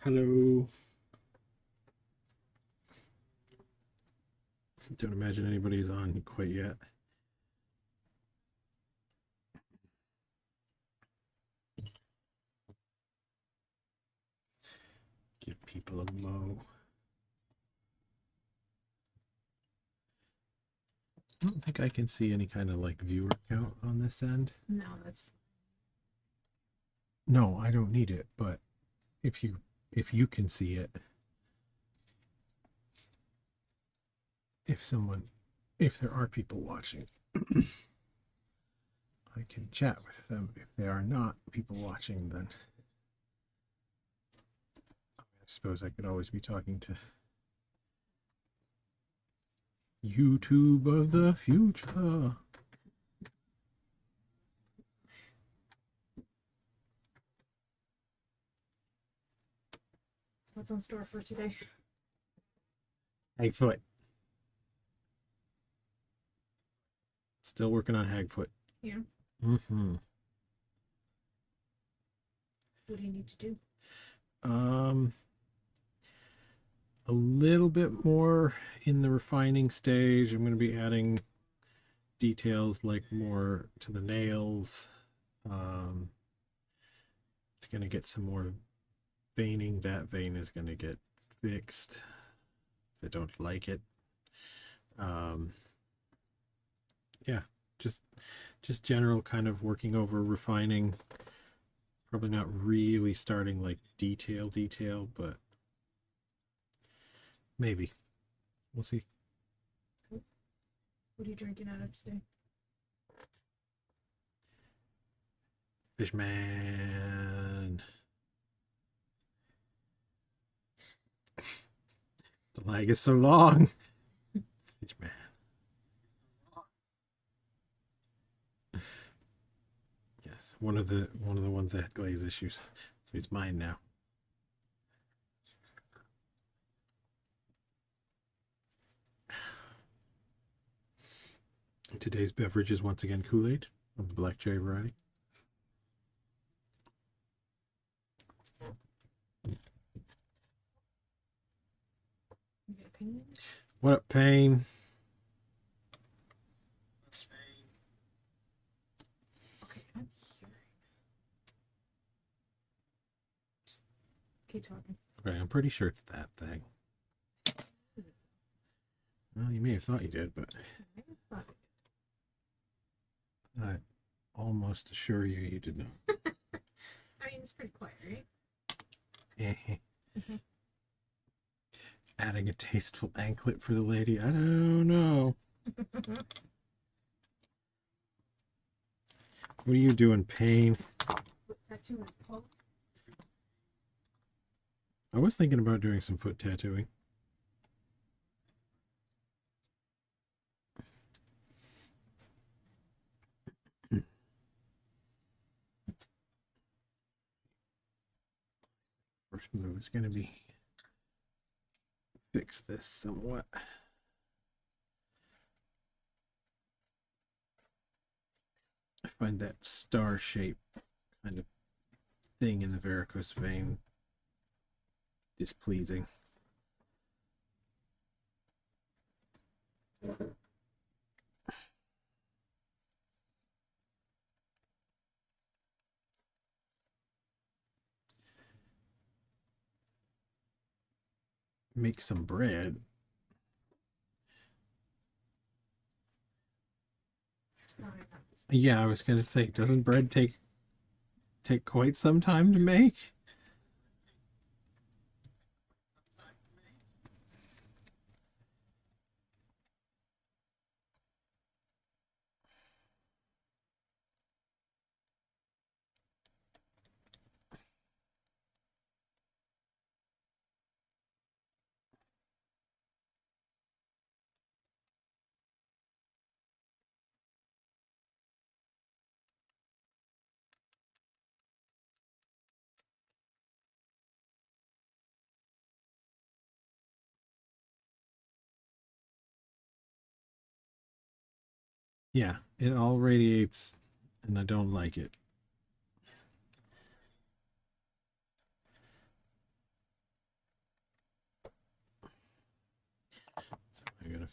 Hello. Don't imagine anybody's on quite yet. Give people a mo. I don't think I can see any kind of like viewer count on this end. No, that's No, I don't need it, but if you can see it, if there are people watching, I can chat with them. If there are not people watching, then I suppose I could always be talking to YouTube of the future. what's on store for today. Hagfoot. Still working on Hagfoot. Yeah. Mm-hmm. What do you need to do? Um, a little bit more in the refining stage. I'm going to be adding details like more to the nails. Um, it's going to get some more veining. That vein is going to get fixed. I don't like it. Um, yeah, just general kind of working over refining. Probably not really starting like detail, but maybe. We'll see. What are you drinking out of today? Fishman. The lag is so long. Fishman. Yes, one of the ones that had glaze issues. So it's mine now. Today's beverage is once again Kool-Aid of the black cherry variety. You got a pain? What up, Payne? Okay, I'm hearing. Just keep talking. Okay, I'm pretty sure it's that thing. Well, you may have thought you did, but I I almost assure you did not. mean, it's pretty quiet, right? Mm-hmm. Adding a tasteful anklet for the lady. I don't know. What are you doing, Payne? Tattoo and pulse. I was thinking about doing some foot tattooing. First move is going to be fix this somewhat. I find that star shape kind of thing in the varicose vein displeasing. Make some bread. Yeah, I was gonna say, doesn't bread take quite some time to make? Yeah, it all radiates, and I don't like it.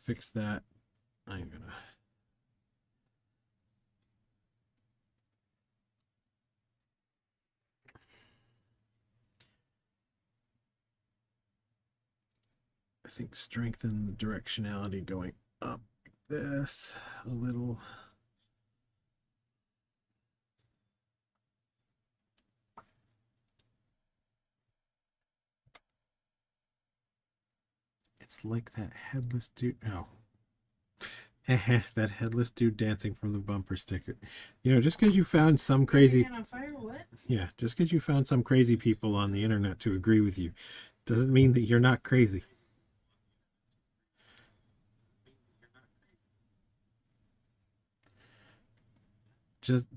fix that, I'm gonna. I think strengthen the directionality going up like this a little. It's like that headless dude. Oh, that headless dude dancing from the bumper sticker. You know, just because you found some crazy. Hand on fire? What? Yeah, just because you found some crazy people on the internet to agree with you doesn't mean that you're not crazy.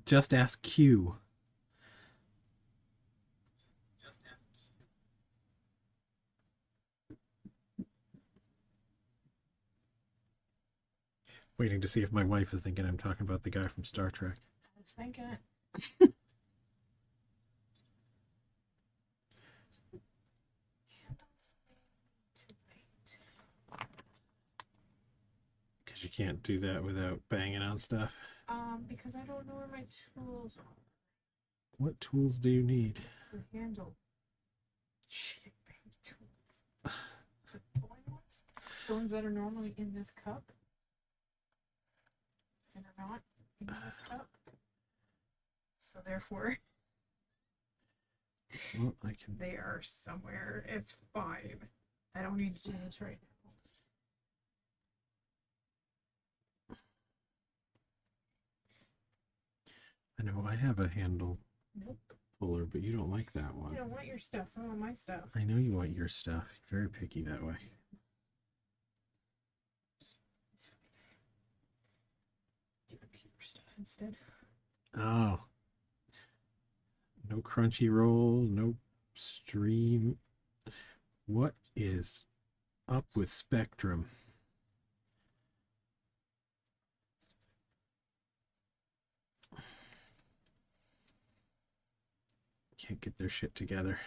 Just ask Q. Waiting to see if my wife is thinking I'm talking about the guy from Star Trek. I was thinking it. Handles to wait. Because you can't do that without banging on stuff. Because I don't know where my tools are. What tools do you need? The handle. Shit, baby tools. The pulling ones? The ones that are normally in this cup. And are not in this cup. So therefore, Well, I can. they are somewhere. It's fine. I don't need to do this right now. I know I have a handle Nope. puller, but you don't like that one. I don't want your stuff. I want my stuff. I know you want your stuff. You're very picky that way. It's fine. Do computer stuff instead. Oh. No Crunchyroll, no stream. What is up with Spectrum? Can't get their shit together.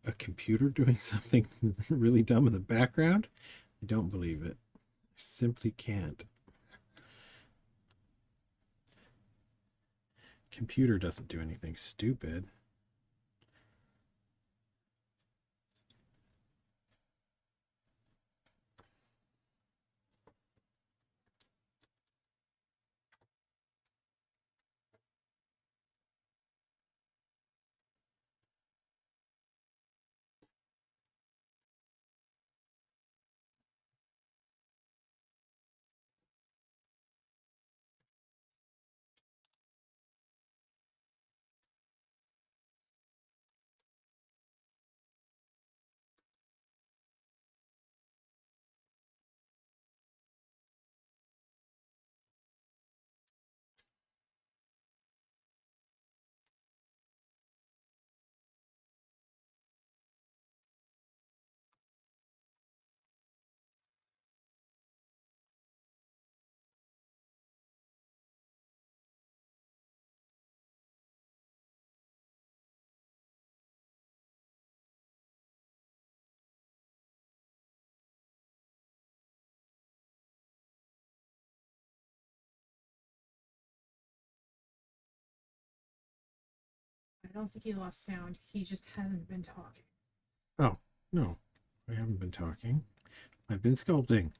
A computer doing something really dumb in the background? I don't believe it. I simply can't. Computer doesn't do anything stupid. I don't think he lost sound. He just hasn't been talking. Oh, no. I haven't been talking. I've been sculpting.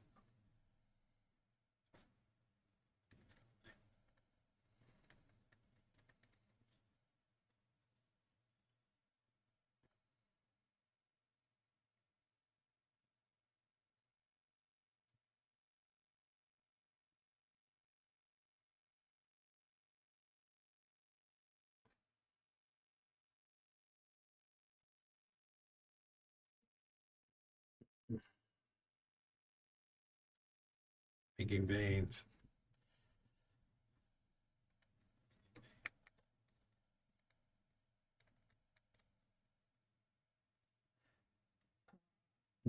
Making veins.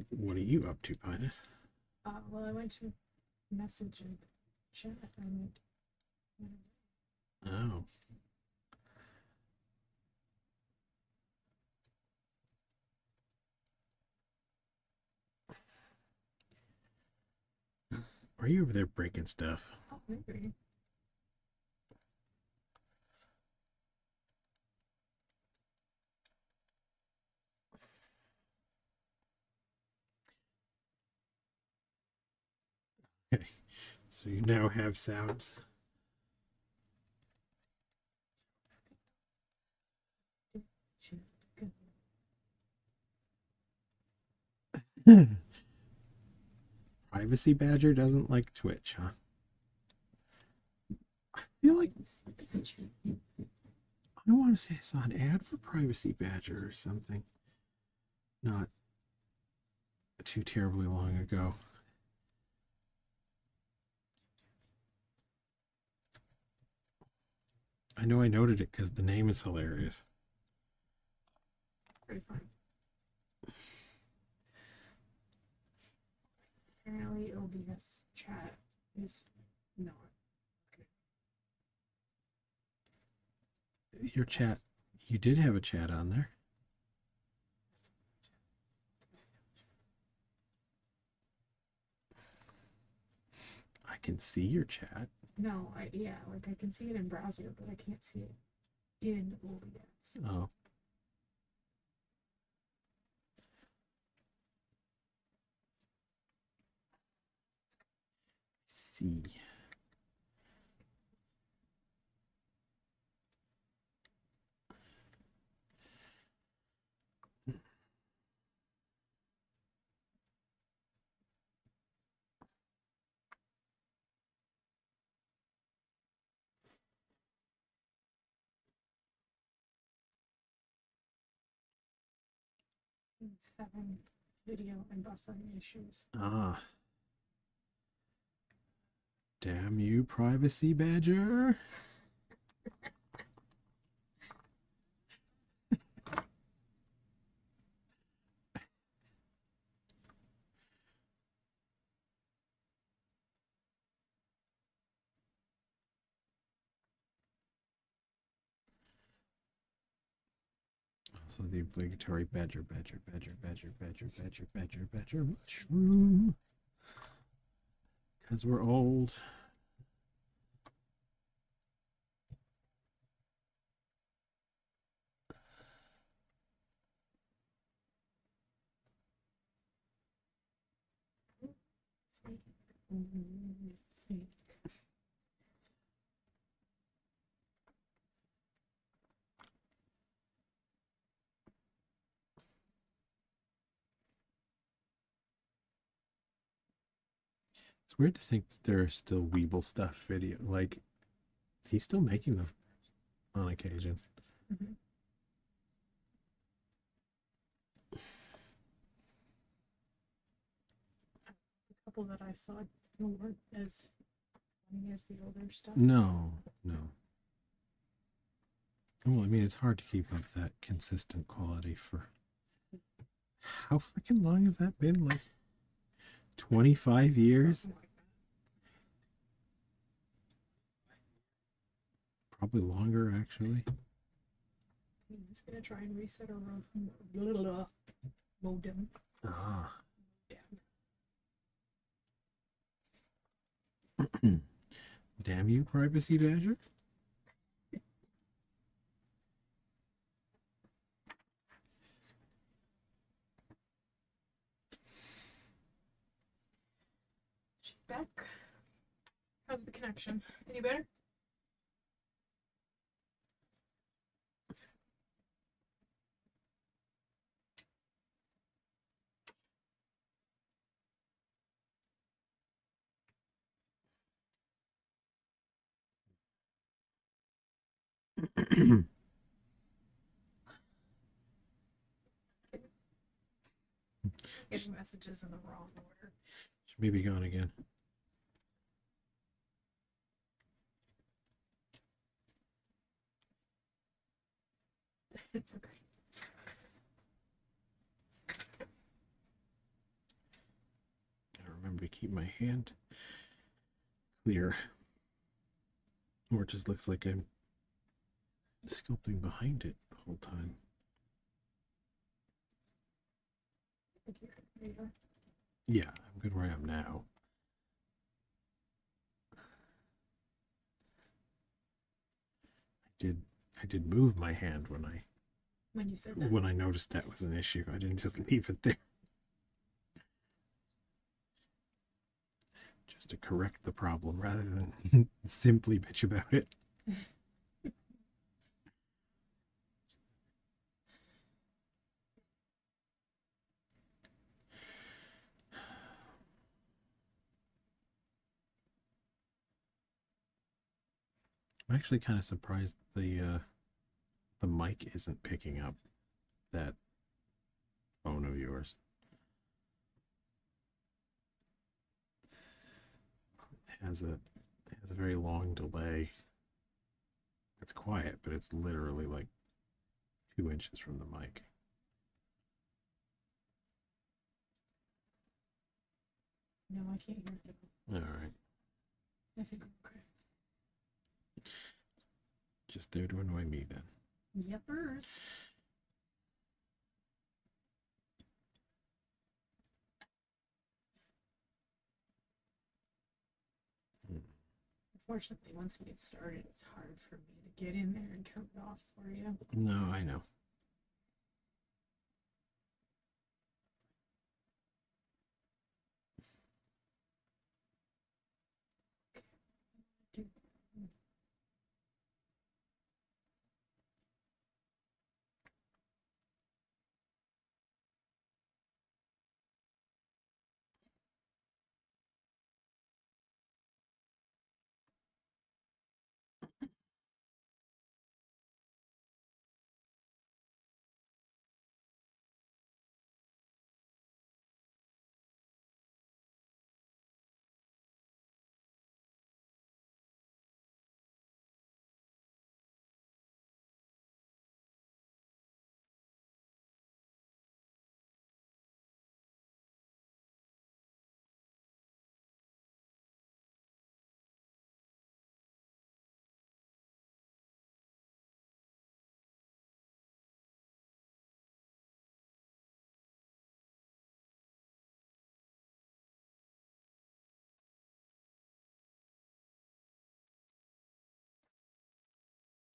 What are you up to, Pinus? Well, I went to message and chat and Oh. Are you over there breaking stuff? oh, maybe. Okay. So you now have sounds. Privacy Badger doesn't like Twitch, huh? I feel like I want to say I saw an ad for Privacy Badger or something. Not too terribly long ago. I know I noted it because the name is hilarious. Pretty fun. Apparently, OBS chat is not okay. Your chat, you did have a chat on there. I can see your chat. No, yeah, like I can see it in browser, but I can't see it in OBS. Oh. See. It's having video and buffering issues. Ah. Damn you, Privacy Badger. So the obligatory badger mushroom. Because we're old. Snake. Snake. It's weird to think that there are still Weeble stuff video. Like, he's still making them on occasion. Mm-hmm. The couple that I saw weren't as funny as the older stuff. No, no. Well, I mean, it's hard to keep up that consistent quality for how freaking long has that been? Like 25 years? Something like Probably longer, actually. that. I'm just gonna try and reset our modem. Ah. Yeah. Damn you, Privacy Badger. She's back. How's the connection? Any better? Getting messages in the wrong order. She may be gone again. It's okay. keep my hand clear, or it just looks like I'm sculpting behind it the whole time. Yeah, I'm good where I am now. I did move my hand When you said that. when I noticed that was an issue. I didn't just leave it there. Just to correct the problem rather than simply bitch about it. I'm actually kind of surprised the mic isn't picking up that phone of yours. It has a very long delay. It's quiet, but it's literally like 2 inches from the mic. No, I can't hear you. All right. I think I'm okay. Just there to annoy me then. Yepers. Unfortunately, once we get started, it's hard for me to get in there and turn it off for you. No, I know.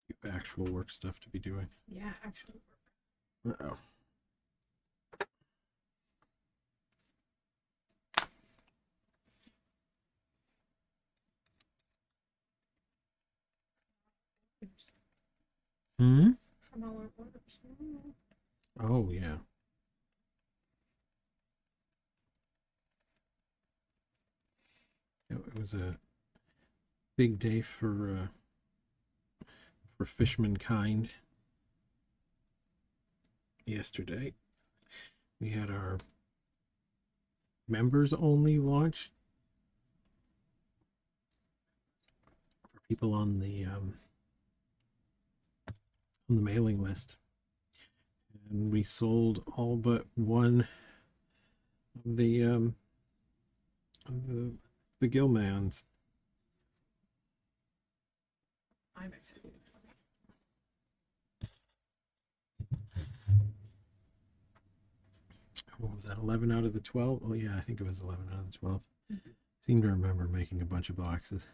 You have actual work stuff to be doing. Yeah, actually Uh oh. works. Hmm? From all our orders. Oh, yeah. It was a big day for Fishman Kind yesterday. We had our members only launch for people on the mailing list, and we sold all but one of the Gilmans. I'm excited. What was that? 11 out of the 12? Oh yeah, I think it was 11 out of the 12. Mhm. Seem to remember making a bunch of boxes.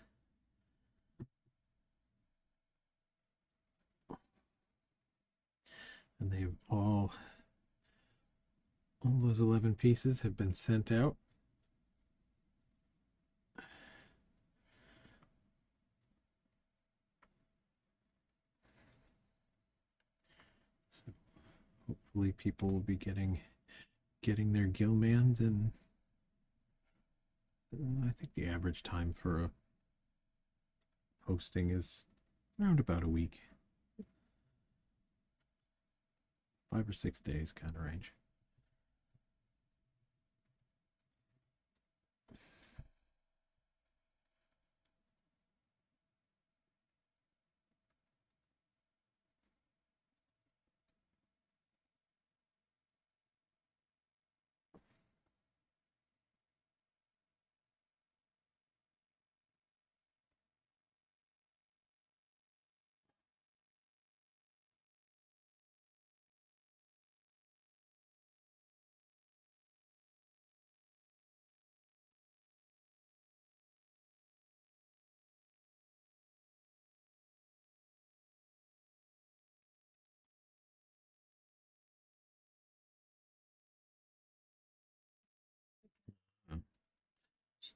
And they've all those 11 pieces have been sent out. So hopefully people will be getting their Gilmans, and I think the average time for a posting is around about a week. 5 or 6 days kind of range.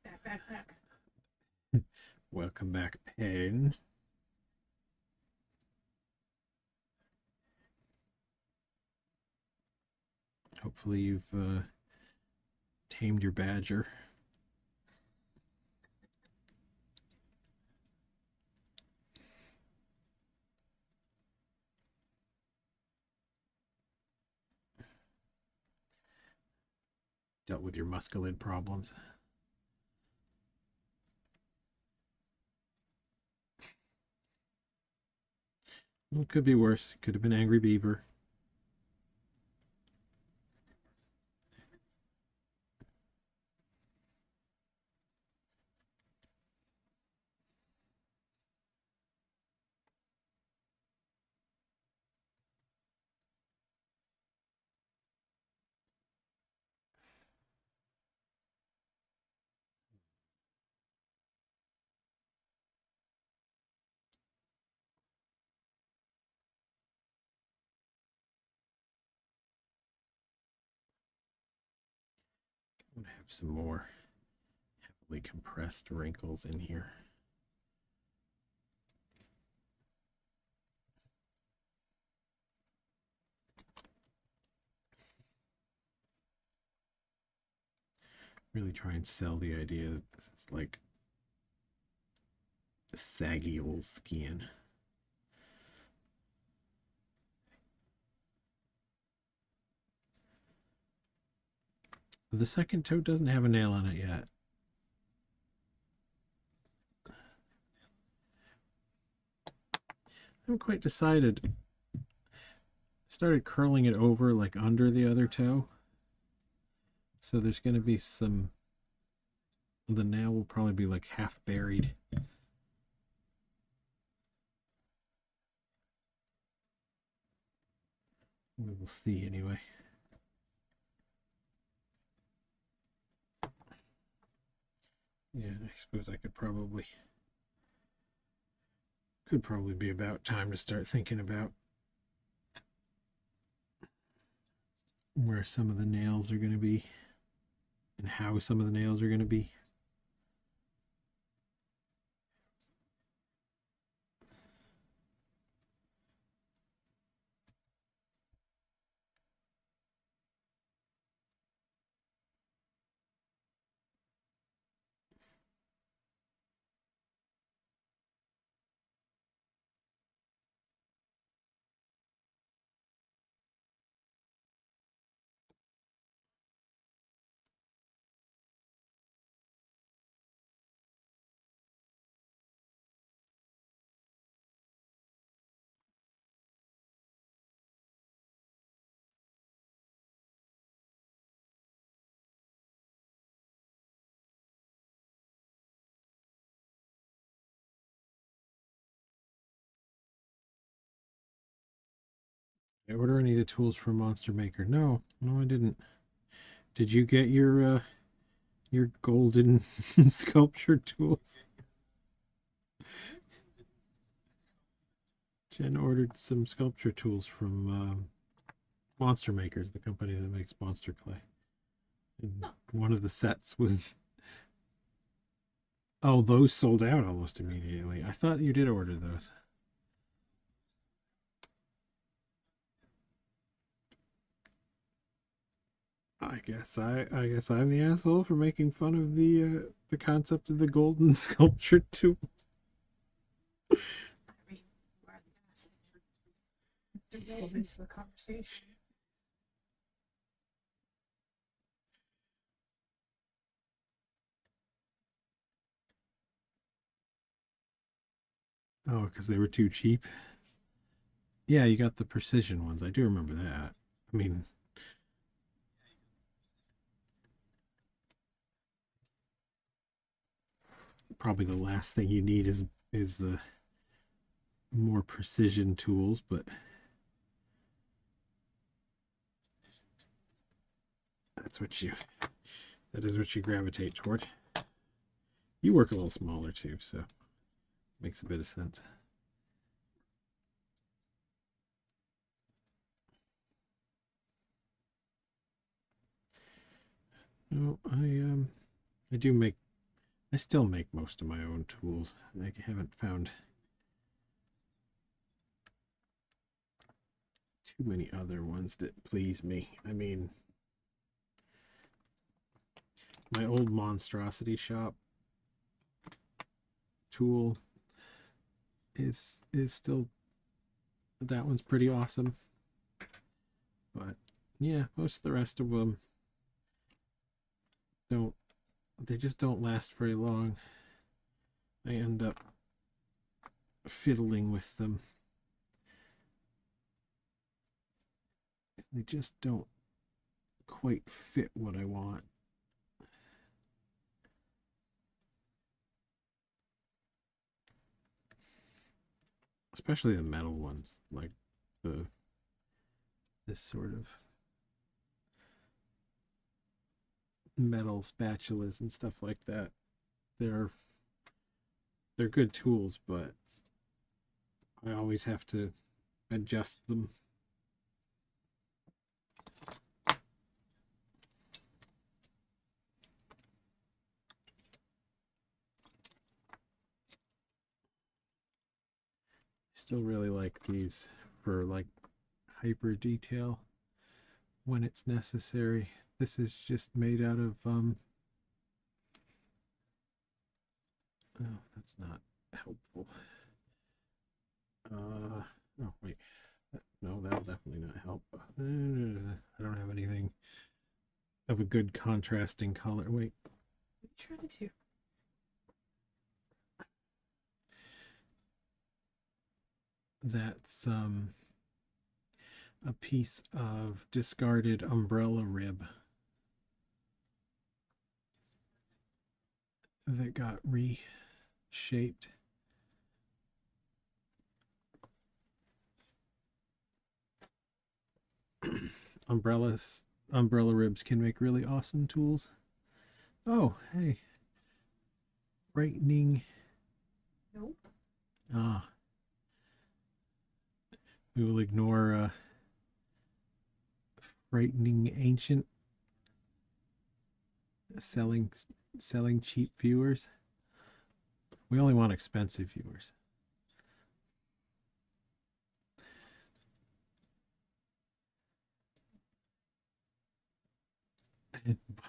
Back. Welcome back, pain. Hopefully you've tamed your badger. Dealt with your muscalid problems. Well, it could be worse. Could have been angry beaver. I'm gonna have some more heavily compressed wrinkles in here. Really try and sell the idea that this is like saggy old skin. The second toe doesn't have a nail on it yet. I haven't quite decided. I started curling it over like under the other toe. So there's going to be some. The nail will probably be like half buried. We will see anyway. Yeah, I suppose I could probably be about time to start thinking about where some of the nails are going to be and how some of the nails are going to be. Did I order any of the tools from Monster Maker? No, I didn't. Did you get your golden sculpture tools? Jen ordered some sculpture tools from Monster Makers, the company that makes monster clay. And one of the sets was. Oh, those sold out almost immediately. I thought you did order those. I guess I'm the asshole for making fun of the concept of the golden sculpture tools. It's irrelevant to the conversation. Oh, because they were too cheap. Yeah, you got the precision ones. I do remember that. I mean, probably the last thing you need is the more precision tools, but that is what you gravitate toward. You work a little smaller too, so makes a bit of sense. No, I do make I still make most of my own tools. I haven't found too many other ones that please me. I mean, my old monstrosity shop tool is still, that one's pretty awesome. But yeah, most of the rest of them don't, they just don't last very long. I end up fiddling with them. They just don't quite fit what I want. Especially the metal ones, like the this sort of metal spatulas and stuff like that. They're they're good tools, but I always have to adjust them. Still really like these for like hyper detail when it's necessary. This is just made out of oh, that's not helpful. Oh wait. No, that'll definitely not help. I don't have anything of a good contrasting color. Wait. What are you trying to do? That's a piece of discarded umbrella rib that got reshaped. Umbrella ribs can make really awesome tools. Oh, hey, frightening. Nope. Ah, we will ignore frightening ancient selling selling cheap viewers. We only want expensive viewers.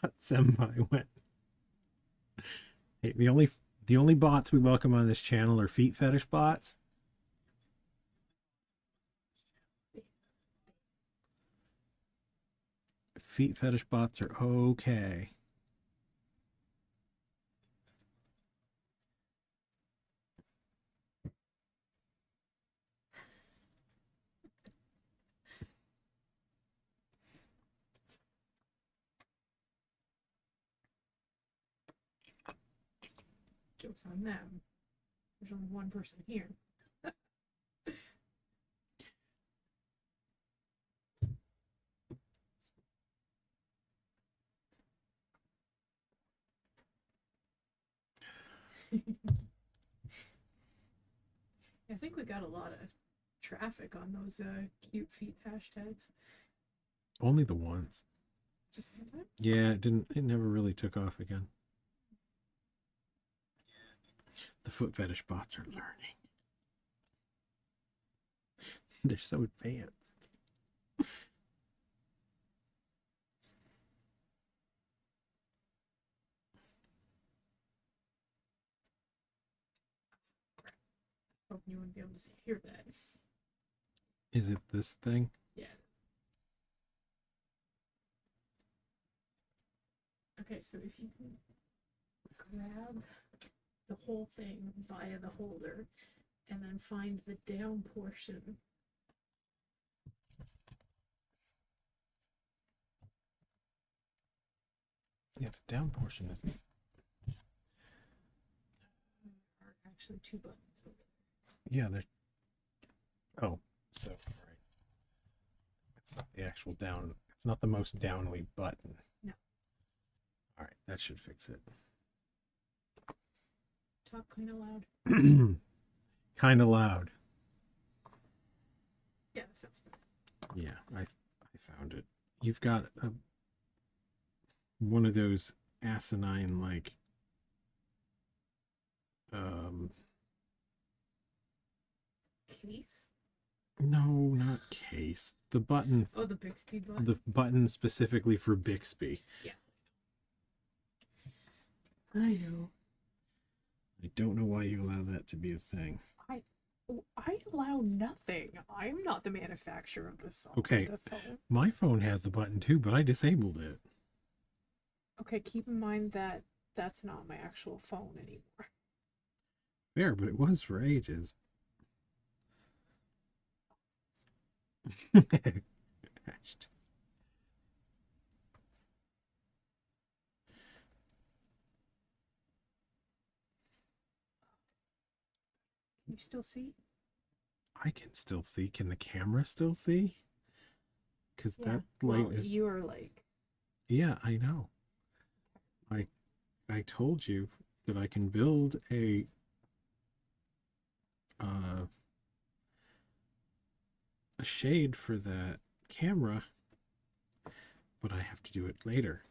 But Senpai went. Hey, the only bots we welcome on this channel are feet fetish bots. Feet fetish bots are okay. Joke's on them. There's only one person here. I think we got a lot of traffic on those cute feet hashtags. Only the ones. Just that time. Yeah, it never really took off again. The foot fetish bots are learning. They're so advanced. Hope you wouldn't be able to hear that. Is it this thing? Yeah. Okay, so if you can grab the whole thing via the holder and then find the down portion. Yeah, the down portion is. There are actually two buttons over there. Yeah, there's. Oh, so right. It's not the actual down. It's not the most downly button. No. All right, that should fix it. Talk kind of loud. Kind of loud. Yeah, that sounds better. Yeah, I found it. You've got one of those asinine like um Case? no, not case. The button, Oh, the Bixby button? the button specifically for Bixby. Yes. I know. I don't know why you allow that to be a thing. I allow nothing. I'm not the manufacturer of the song. Okay, The phone. my phone has the button too, but I disabled it. Okay, keep in mind that that's not my actual phone anymore. Fair, but it was for ages. Can you still see? I can still see. Can the camera still see? Because Yeah. that light Well, is. you are like. Yeah, I know. I I told you that I can build uh, a shade for that camera, but I have to do it later.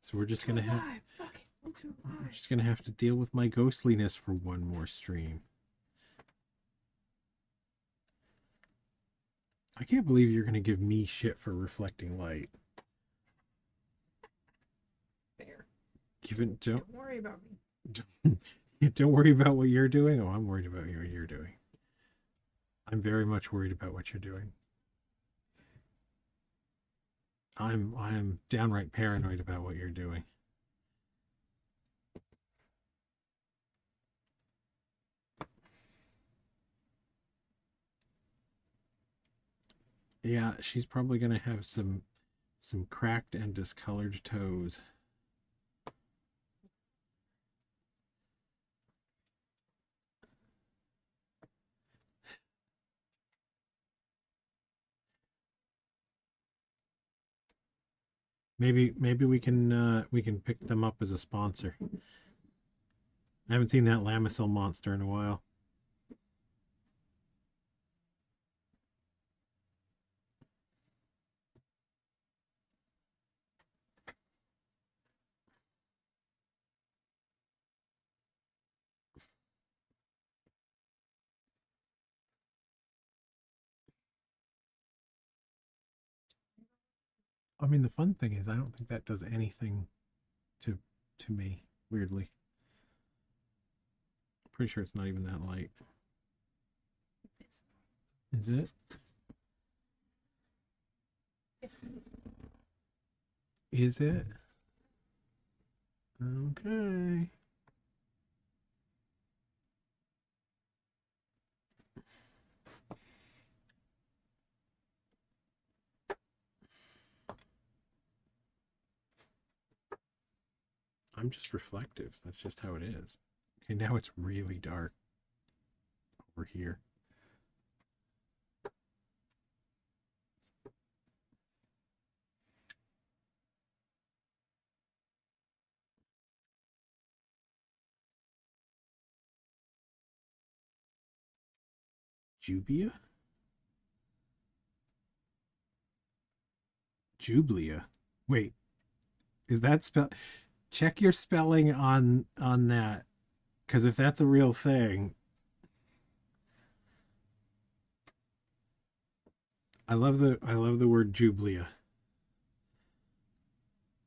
So we're just gonna have Fuck it. We'll do it we're live. just gonna have to deal with my ghostliness for one more stream. I can't believe you're gonna give me shit for reflecting light. There. Given Don't worry about me. don't worry about what you're doing. Oh, I'm worried about what you're doing. I'm very much worried about what you're doing. I'm downright paranoid about what you're doing. Yeah, she's probably gonna have some cracked and discolored toes. Maybe we can pick them up as a sponsor. I haven't seen that Lamisil monster in a while. I mean, the fun thing is, I don't think that does anything to me. Weirdly, pretty sure it's not even that light. Is it? Is it? Okay. I'm just reflective. That's just how it is. Okay, now it's really dark over here. Jubia? Jublia. Wait, is that spell? Check your spelling on that, because if that's a real thing, I love the word Jublia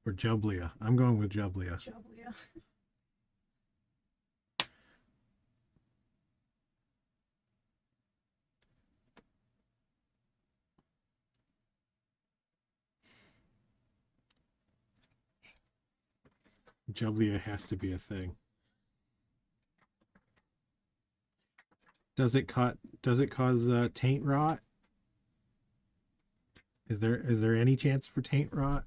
or Jublia. I'm going with Jublia. Jublia. Jublia has to be a thing. Does it cause taint rot? Is there any chance for taint rot?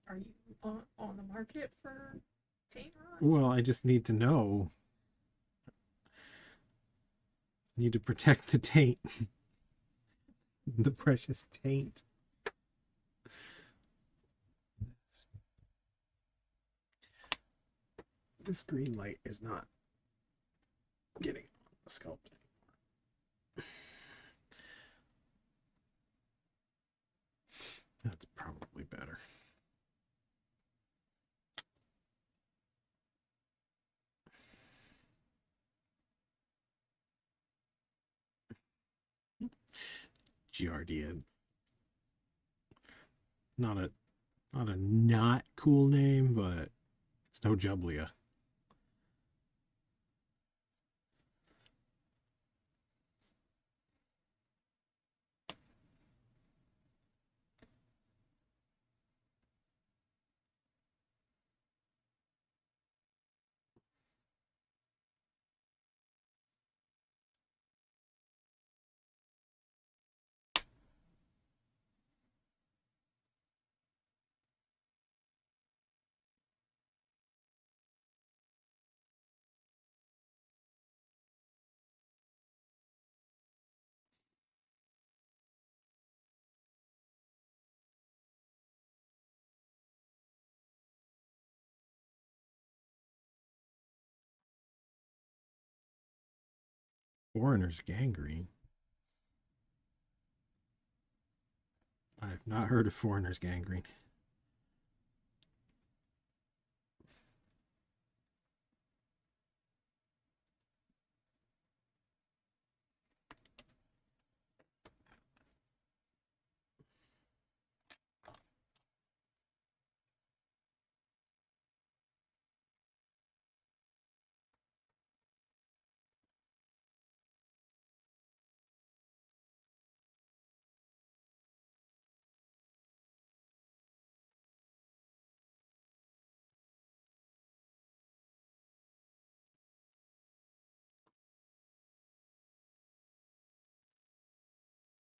Are you on the market for taint rot? Well, I just need to know. Need to protect the taint. The precious taint. This green light is not getting the sculpting. That's probably better. Giardia. Not a not cool name, but it's no Jublia. Foreigner's gangrene. I've not heard of foreigner's gangrene.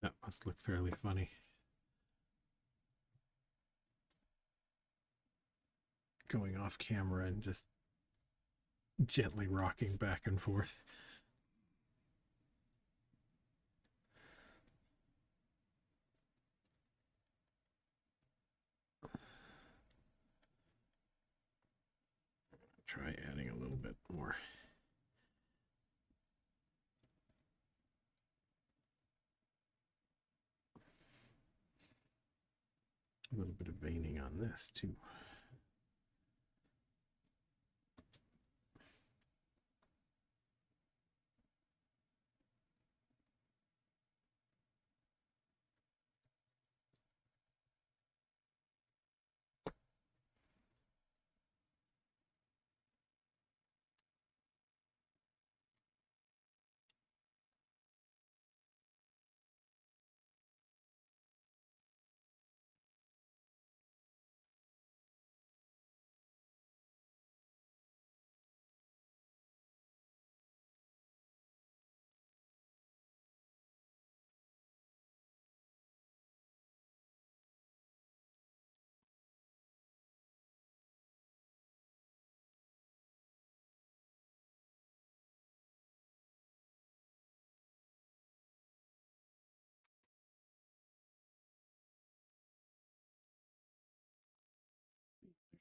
That must look fairly funny. Going off camera and just gently rocking back and forth. Try adding a little bit more. A little bit of veining on this too.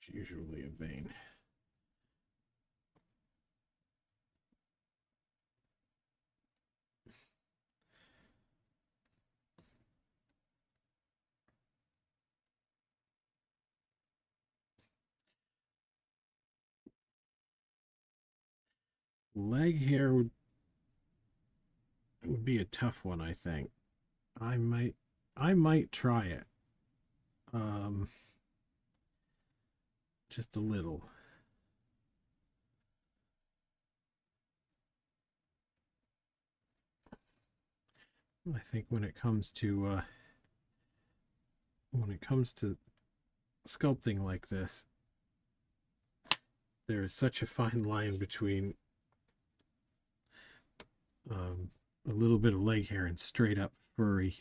There's usually a vein. Leg hair would be a tough one, I think. I might try it. Um just a little. I think when it comes to sculpting like this, there is such a fine line between a little bit of leg hair and straight up furry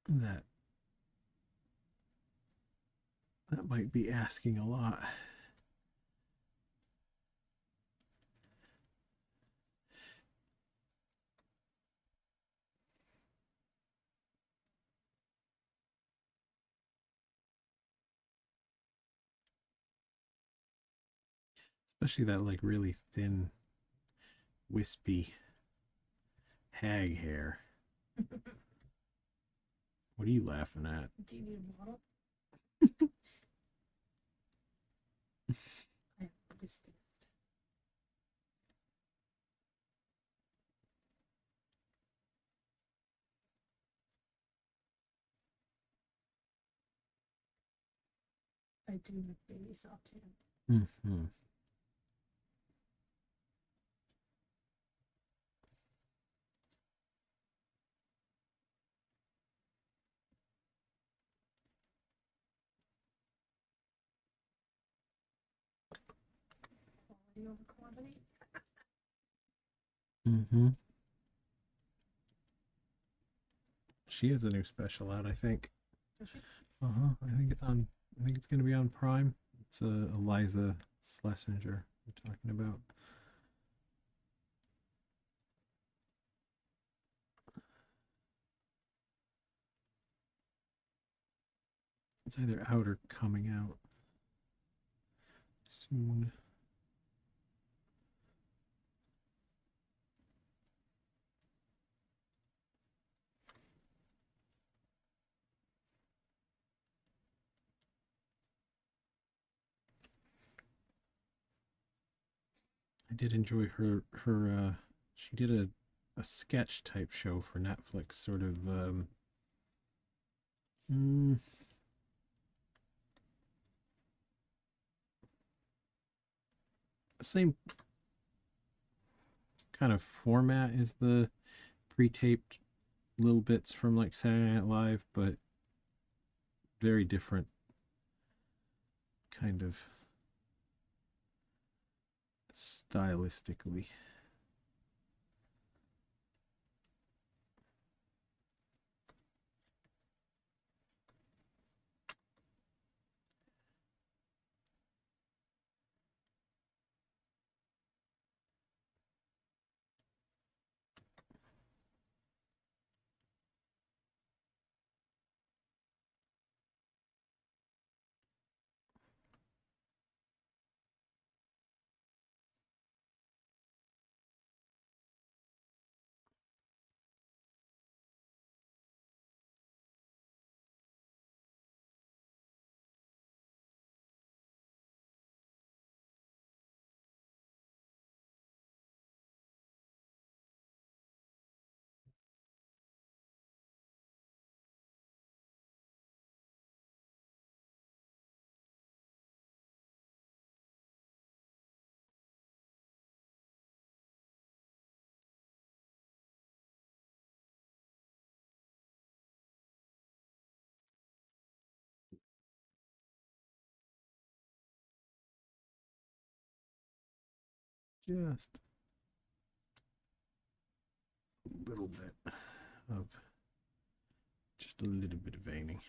that might be asking a lot. Especially that like really thin, wispy hag hair. What are you laughing at? Do you need a model? I am spaced. I do make baby soft hand. Mm-hmm. Quality over quantity. Mm-hmm. She has a new special out, I think. Does she? Uh-huh. I think it's on. I think it's going to be on Prime. It's Eliza Schlesinger we're talking about. It's either out or coming out soon. I did enjoy her. She did a sketch type show for Netflix, sort of. Mm, Same kind of format as the pre-taped little bits from like Saturday Night Live, but very different kind of stylistically. Just a little bit of just a little bit of veining.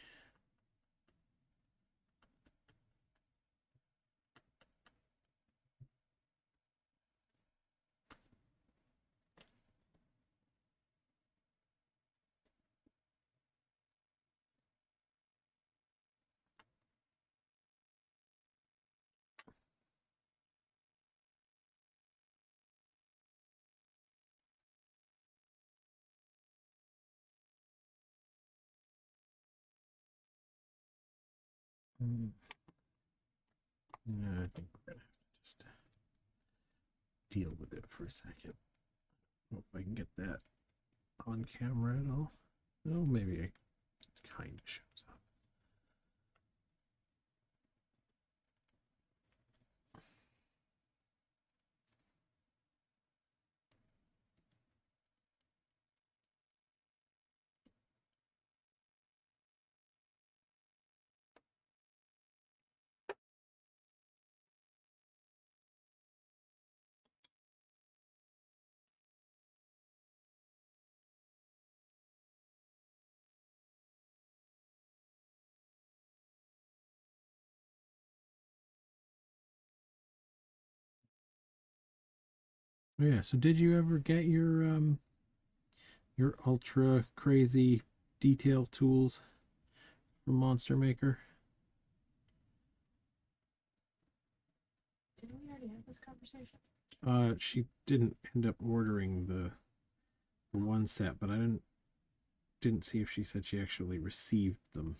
Mm. Yeah, I think we're gonna have to just deal with it for a second. Hope I can get that on camera at all. Oh, maybe it kind of shows up. Yeah, so did you ever get your ultra crazy detail tools from Monster Maker? Didn't we already have this conversation? She didn't end up ordering the one set, but I didn't. didn't see if she said she actually received them.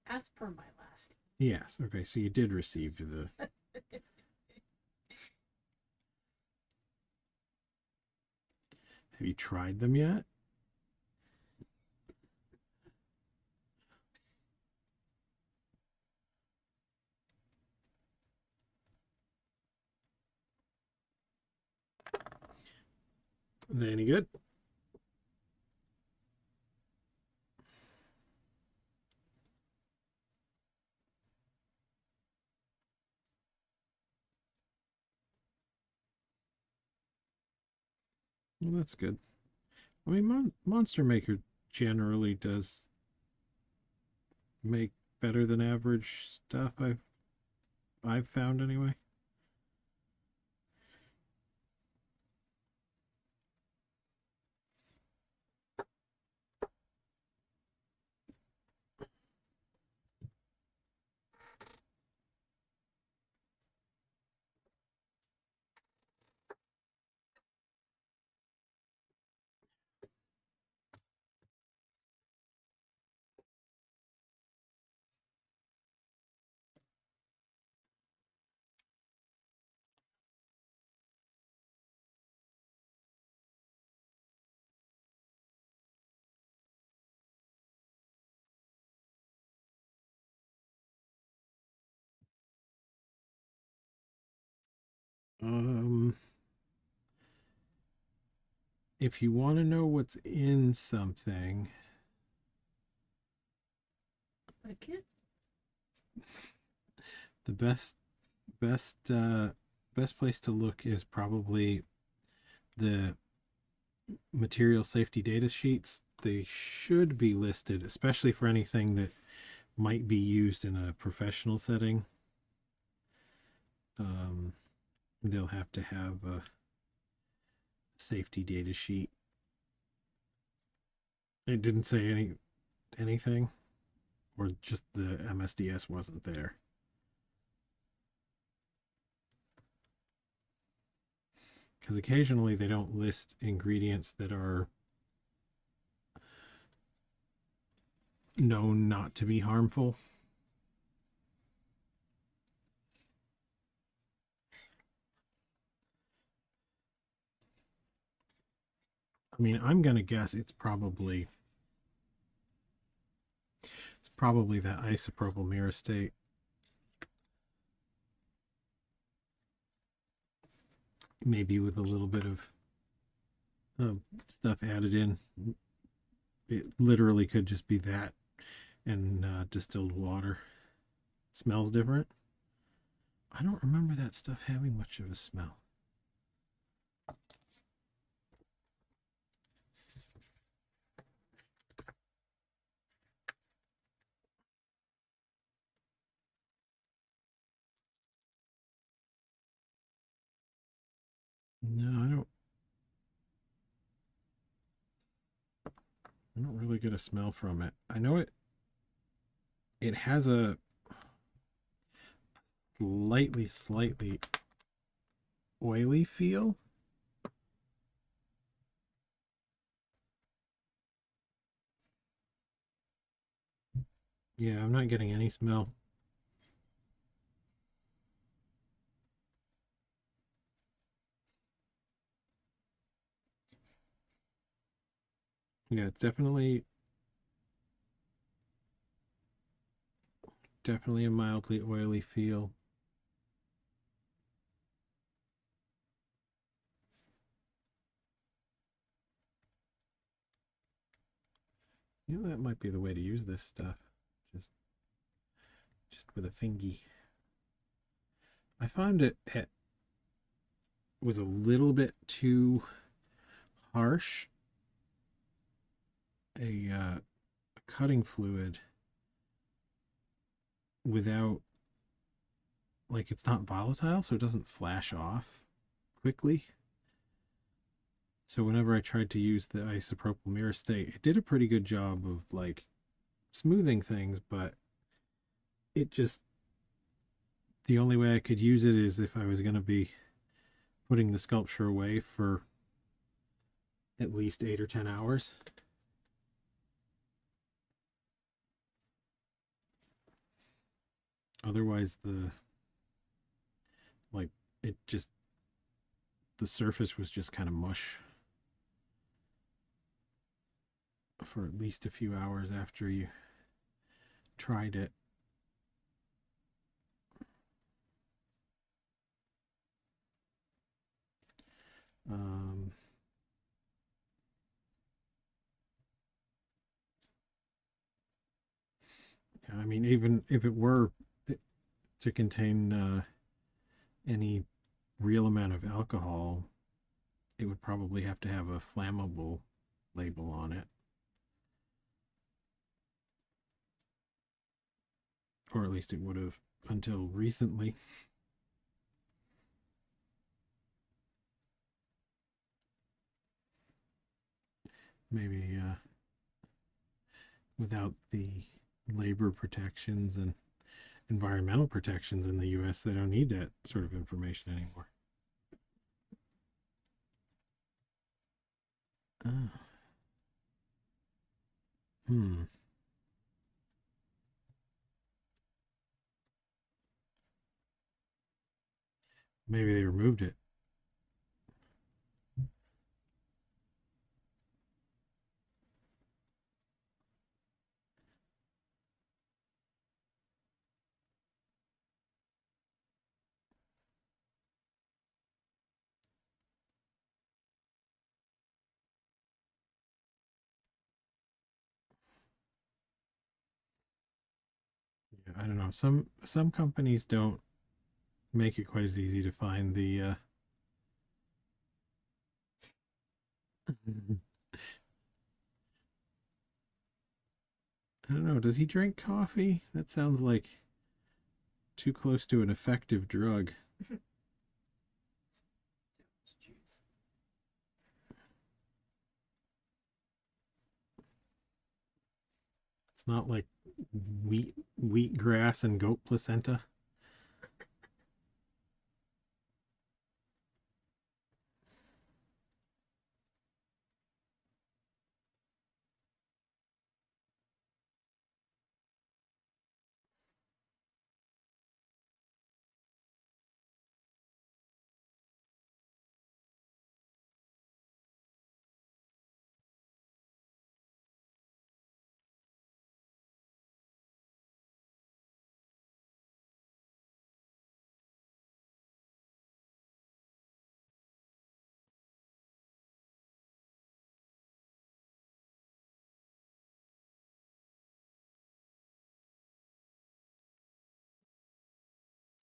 As per my last. Yes. Okay. So you did receive the. Have you tried them yet? Are they any good? Well, that's good. I mean, Monster Maker generally does make better than average stuff. I've found anyway. Um, if you want to know what's in something, Like it? the best best place to look is probably the material safety data sheets. They should be listed, especially for anything that might be used in a professional setting. Um, they'll have to have a safety data sheet. It didn't say anything, or just the MSDS wasn't there. Because occasionally they don't list ingredients that are known not to be harmful. I mean, I'm gonna guess it's probably that isopropyl myristate. Maybe with a little bit of stuff added in. It literally could just be that and distilled water. It smells different. I don't remember that stuff having much of a smell. No, I don't really get a smell from it. I know it has a slightly oily feel. Yeah, I'm not getting any smell. Yeah, it's definitely a mildly oily feel. You know, that might be the way to use this stuff. Just just with a fingy. I found it was a little bit too harsh. A cutting fluid without, like, it's not volatile, so it doesn't flash off quickly. So whenever I tried to use the isopropyl myristate, it did a pretty good job of like smoothing things, but it just, the only way I could use it is if I was going to be putting the sculpture away for at least 8 or 10 hours. Otherwise, like it just the surface was just kind of mush for at least a few hours after you tried it. Um, I mean, even if it were to contain any real amount of alcohol, it would probably have to have a flammable label on it, or at least it would have until recently. Maybe without the labor protections and environmental protections in the US, they don't need that sort of information anymore. Oh. Hmm. Maybe they removed it. Yeah, I don't know. Some companies don't make it quite as easy to find the I don't know. Does he drink coffee? That sounds like too close to an effective drug. Juice. It's not like wheat grass and goat placenta.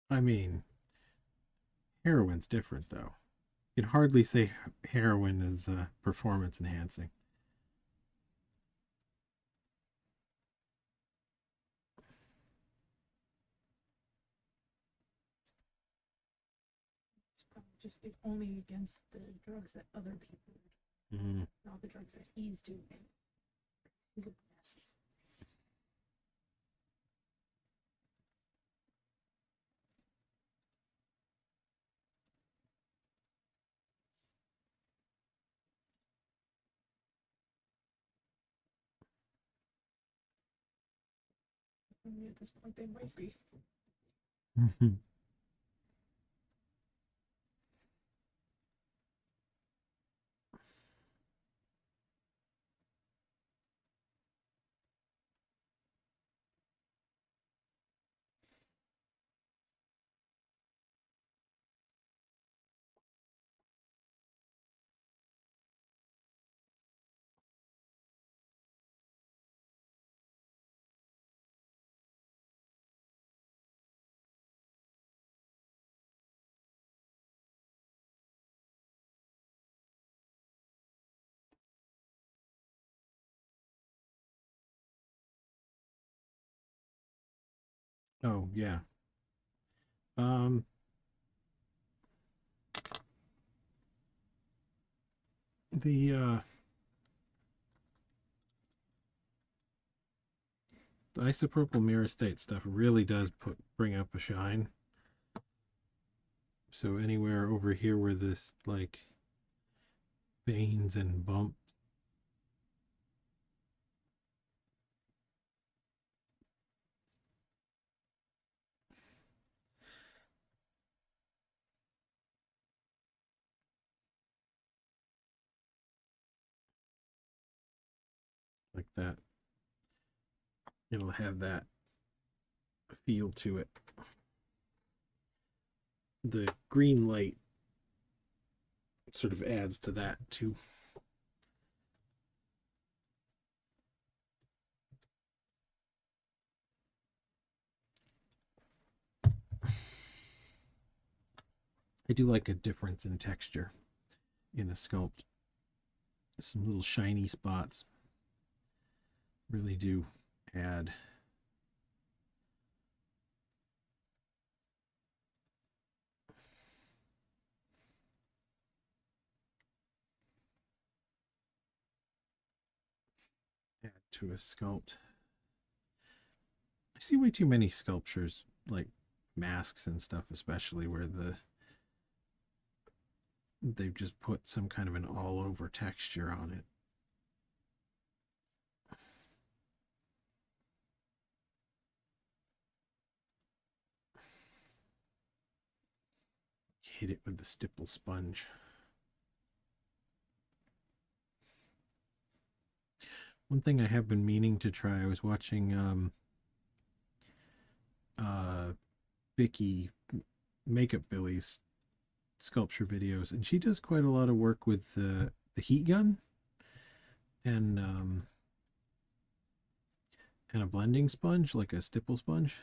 I mean, heroin's different though. You'd hardly say heroin is performance enhancing. It's probably just only against the drugs that other people are doing, Mm. not the drugs that he's doing. He's a mess. I mean, at this point, they might be. Oh yeah. Um, the isopropyl myristate stuff really does bring up a shine. So anywhere over here where this like veins and bumps. Like that. It'll have that feel to it. The green light sort of adds to that too. I do like a difference in texture in a sculpt. Some little shiny spots really do add. Add to a sculpt. I see way too many sculptures, like masks and stuff, especially where they've just put some kind of an all over texture on it. Hit it with the stipple sponge. One thing I have been meaning to try, I was watching Vicky Makeup Billy's sculpture videos, and she does quite a lot of work with the heat gun and and a blending sponge, like a stipple sponge,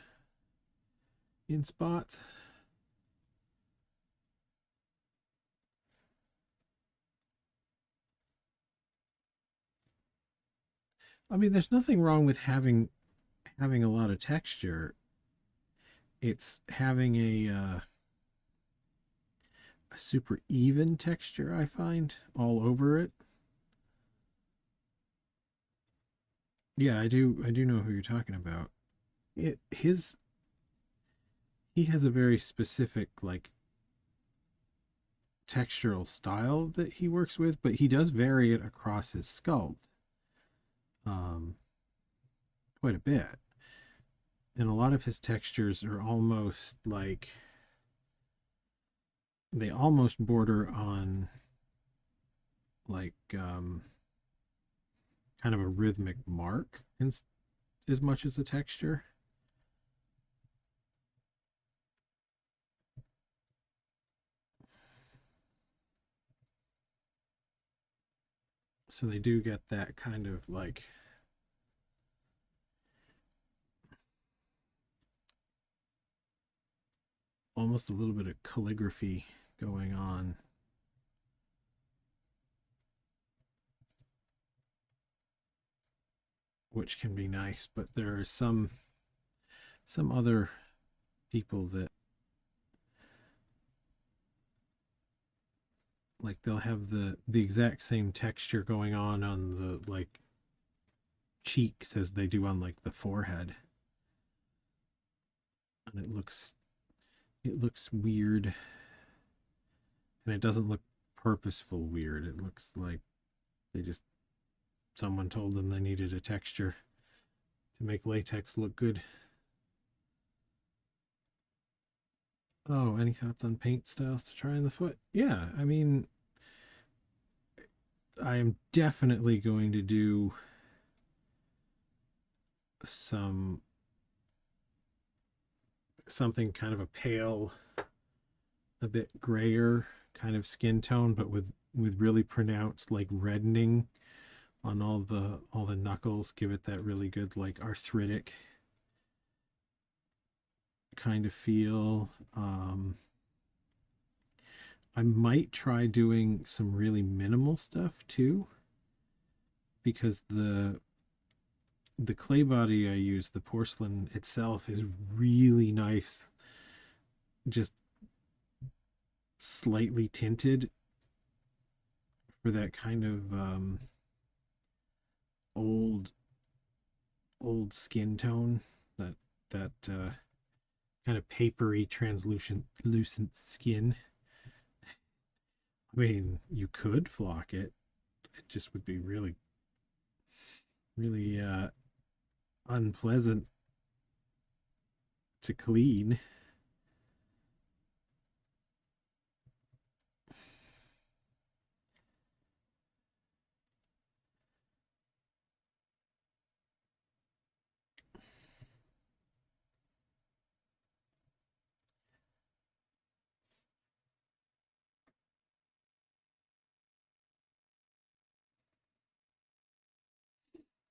in spots. I mean, there's nothing wrong with having a lot of texture. It's having a super even texture, I find, all over it. Yeah, I do know who you're talking about. It his He has a very specific like textural style that he works with, but he does vary it across his sculpt um, quite a bit. And a lot of his textures are almost like they almost border on like kind of a rhythmic mark in, as much as a texture. So they do get that kind of like almost a little bit of calligraphy going on, which can be nice. But there are some other people that like they'll have the exact same texture going on the like cheeks as they do on like the forehead, and it looks weird, and it doesn't look purposeful weird. It looks like they just someone told them they needed a texture to make latex look good. Oh, any thoughts on paint styles to try on the foot? Yeah, I mean, I am definitely going to do some something kind of a pale, a bit grayer kind of skin tone, but with really pronounced like reddening on all the knuckles. Give it that really good like arthritic kind of feel. I might try doing some really minimal stuff too, because the clay body I use, the porcelain itself, is really nice, just slightly tinted for that kind of old old skin tone, that kind of papery translucent lucent skin. I mean, you could flock it. It just would be really, really unpleasant to clean.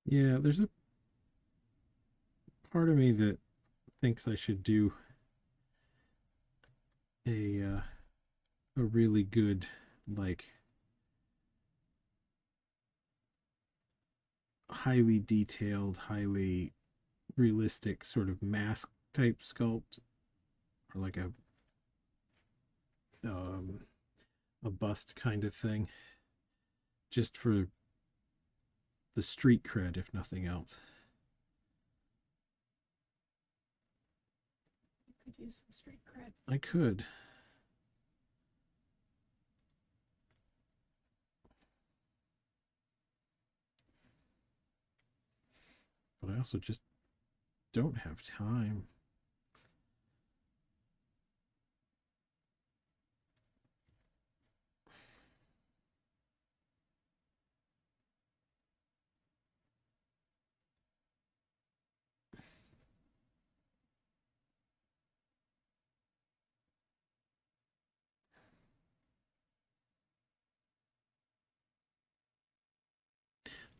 Yeah, there's a part of me that thinks I should do a really good, like, highly detailed, highly realistic sort of mask type sculpt, or like um, a bust kind of thing, just for the street cred, if nothing else. You could use some street cred. I could, but I also just don't have time.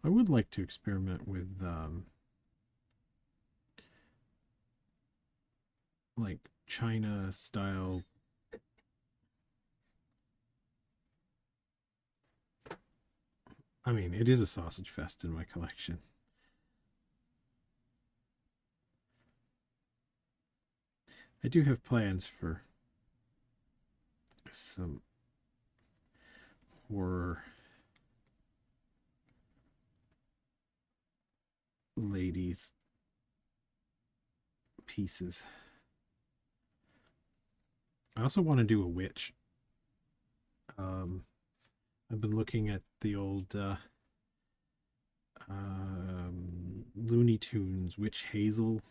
I would like to experiment with like China style. I mean, it is a sausage fest in my collection. I do have plans for some horror ladies pieces. I also want to do a witch. Um, I've been looking at the old Looney Tunes Witch Hazel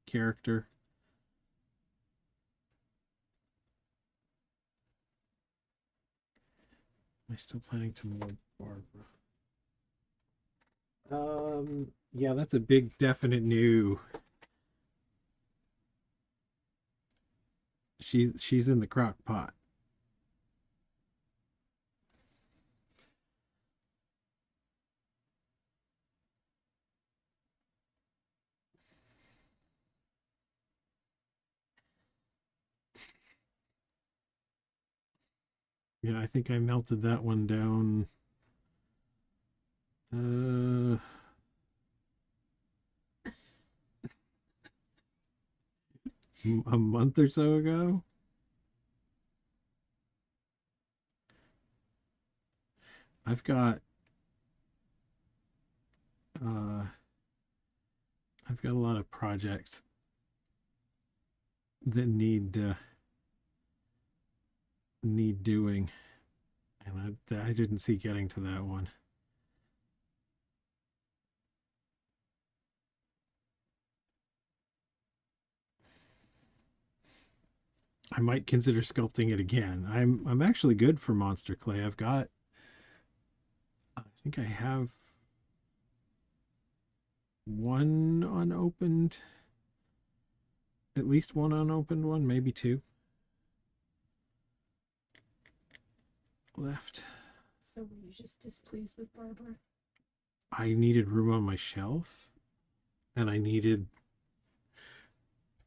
character. Am I still planning to mold Barbara? Yeah, that's a big definite new. She's in the crock pot. Yeah, I think I melted that one down uh a month or so ago. I've got uh I've got a lot of projects that need doing, and I didn't see getting to that one. I might consider sculpting it again. I'm actually good for monster clay. I think I have one unopened, at least one unopened one, maybe two left. So were you just displeased with Barbara? I needed room on my shelf, and I needed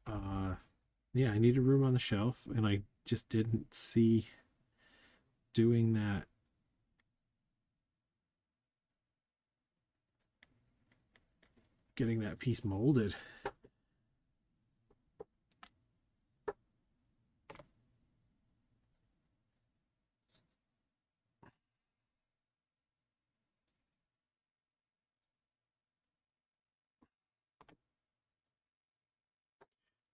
uh yeah, I needed room on the shelf, and I just didn't see doing that, getting that piece molded.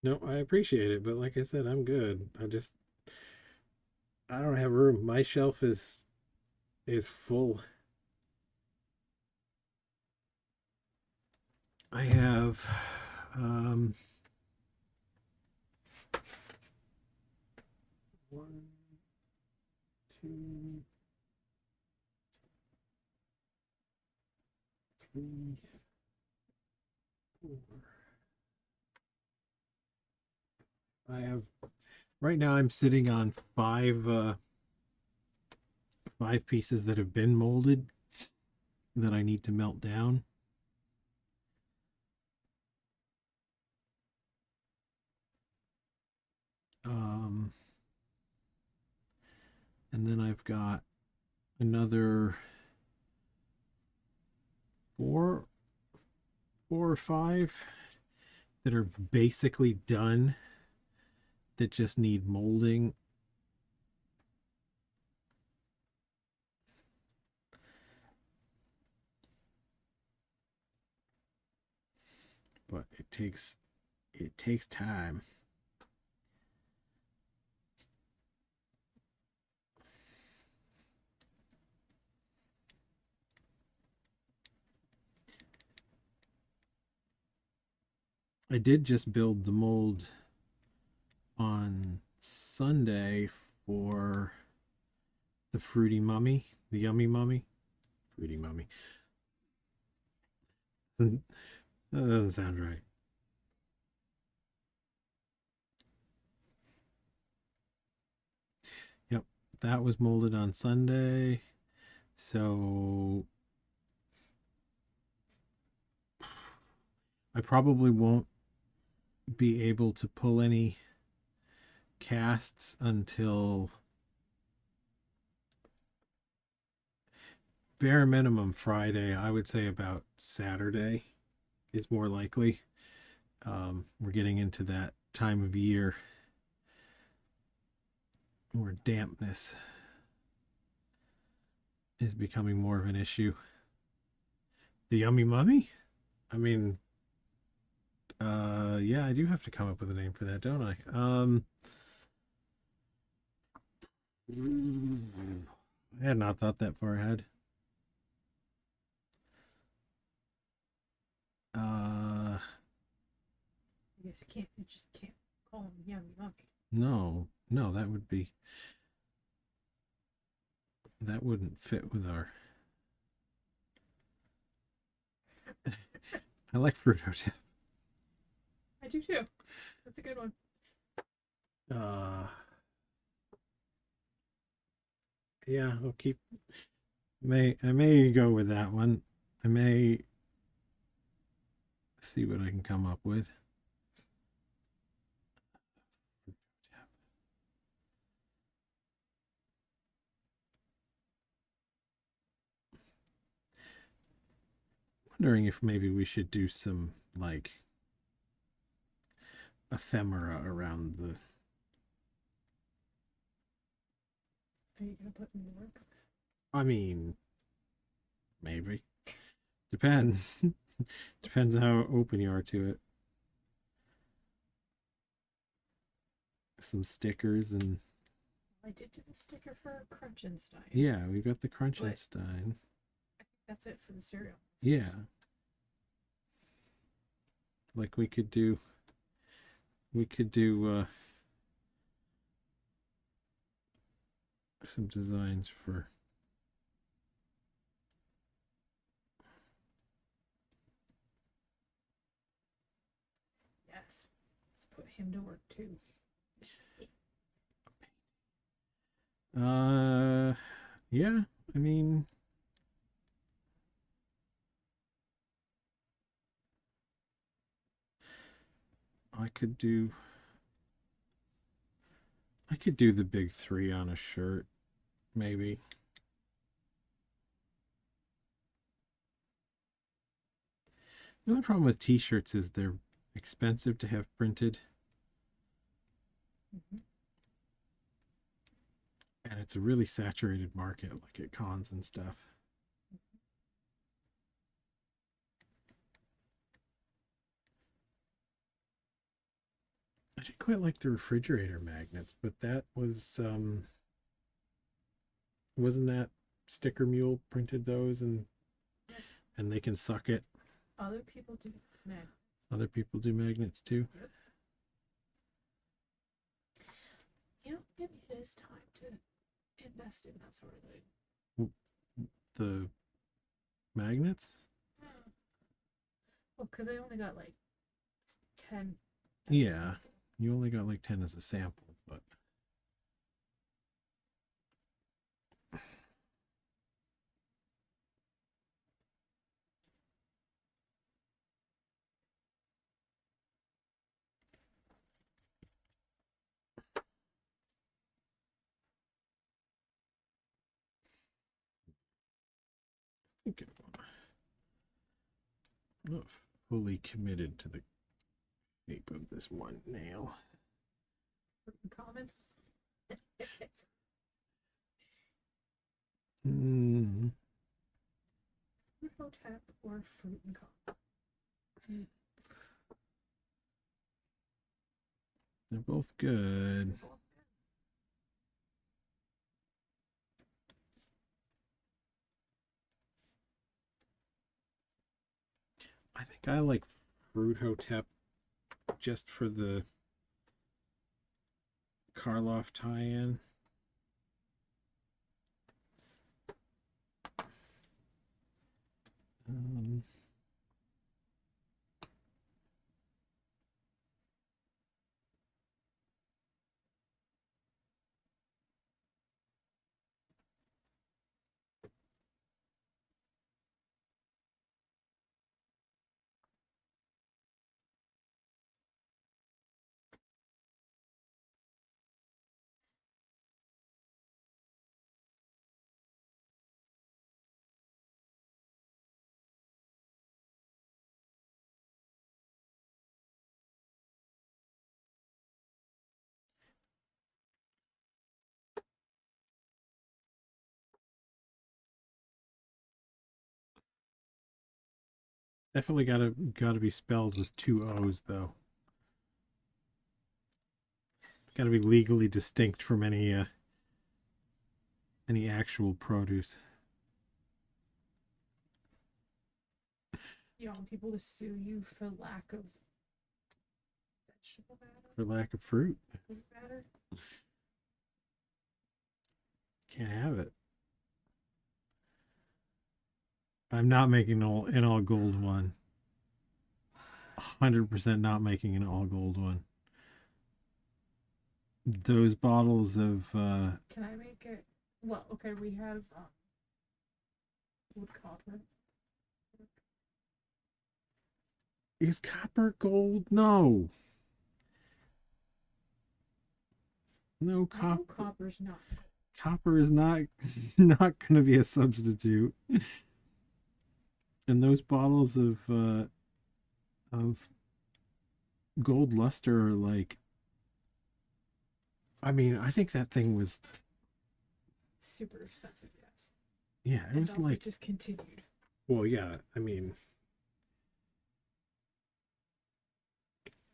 No, I appreciate it, but like I said, I'm good. I just I don't have room. My shelf is full. I have um one, two, three, four. I have right now I'm sitting on five pieces that have been molded that I need to melt down. Um and then I've got another four four or five that are basically done that just need molding. But it takes time. I did just build the mold on Sunday for the fruity mummy, the yummy mummy, fruity mummy. That doesn't sound right. Yep, that was molded on Sunday. So I probably won't be able to pull any casts until bare minimum Friday. I would say about Saturday is more likely. We're getting into that time of year where dampness is becoming more of an issue. The yummy mummy? I mean, yeah, I do have to come up with a name for that, don't I? I had not thought that far ahead. Uh, I guess you just can't call them yummy mummy. no, no, that wouldn't fit with our. I like Fruito Tip. I do too. That's a good one. Uh, yeah, I'll keep. I may go with that one. I may see what I can come up with. Wondering if maybe we should do some like ephemera around the. Are you gonna put in the work? I mean, maybe. Depends. Depends how open you are to it. Some stickers and I did do the sticker for Crunchenstein. yeah, we've got the But Crunchenstein. I think that's it for the cereal. Yeah, like we could do some designs for. Yes. Let's put him to work too. Uh, yeah. I mean, I could do. I could do the big three on a shirt, maybe. The only problem with T-shirts is they're expensive to have printed, Mm-hmm. and it's a really saturated market, like at cons and stuff. I did quite like the refrigerator magnets, but that was wasn't that Sticker Mule printed those Yes. and they can suck it. Other people do magnets. Other people do magnets too. Yep. You know, maybe it is time to invest in that sort of thing. The magnets? Hmm. Well, because I only got like 10. Yeah. You only got like 10 as a sample, but I think I'm not fully committed to the shape of this one nail. Common. Mm, Fruit hotep or fruit and common. they're both good. I think I like Fruit Hotep just for the Karloff tie-in. Um, Definitely gotta be spelled with two O's though. It's gotta be legally distinct from any actual produce. You don't want people to sue you for lack of vegetable matter, For lack of fruit. food matter. Can't have it. I'm not making an all gold one. 100% not making an all gold one. Those bottles of Can I make it? Well, okay, we have wood copper. is copper gold? No. No I know copper. copper's not. Copper is not not going to be a substitute. And those bottles of gold luster are like, I mean, I think that thing was, Super expensive, yes. yeah, it And was also like, discontinued. well, yeah, I mean,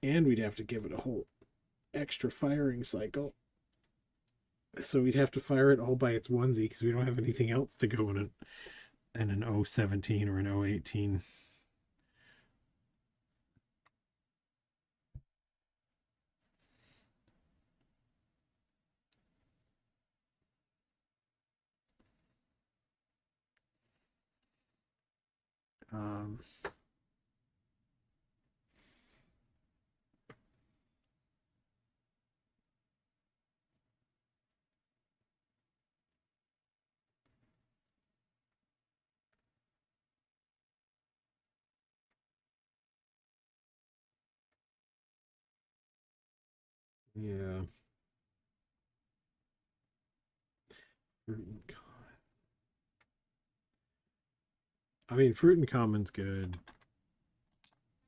and we'd have to give it a whole extra firing cycle. So we'd have to fire it all by its onesie because we don't have anything else to go in an 017 or an 018. Um, yeah. Fruit and common. I mean, fruit and common's good.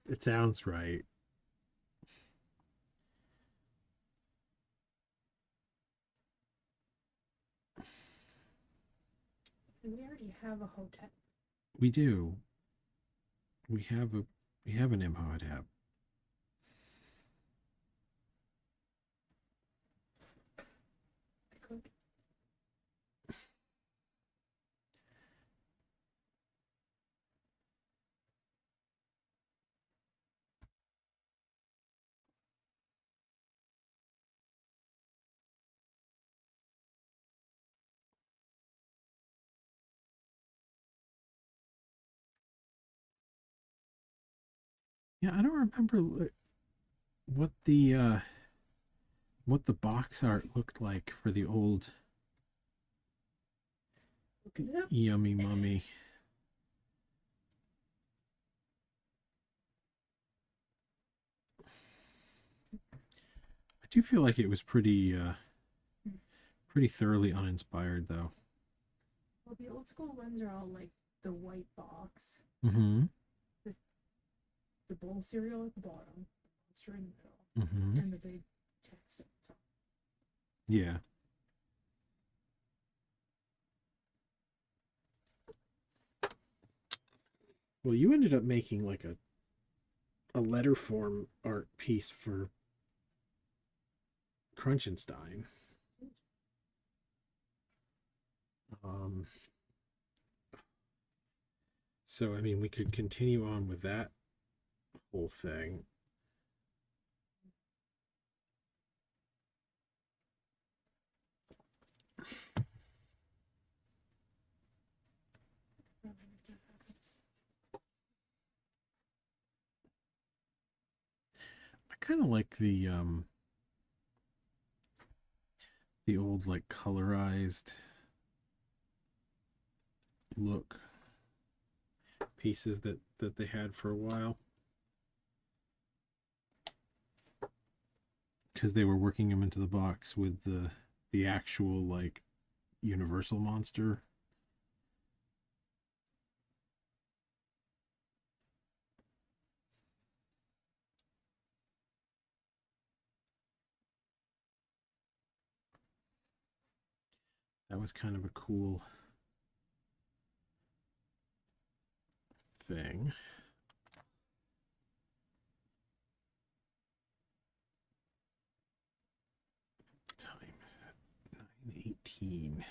It sounds right. And we already have a hotel. We do. We have a we have an Imhotep. I could. Yeah, I don't remember what the box art looked like for the old Look it up. Yummy Mummy. I do feel like it was pretty thoroughly uninspired though. Well, the old school ones are all like the white box, Mm-hmm. the, the bowl cereal at the bottom, the monster in the middle, Mm-hmm. and the big text at the top. Yeah. Well, you ended up making like a letter form art piece for Crunchenstein. Um, so I mean, we could continue on with that whole thing. I kind of like the old like colorized look pieces that they had for a while because they were working them into the box with the actual like universal monster. That was kind of a cool thing. Time is at 9:18.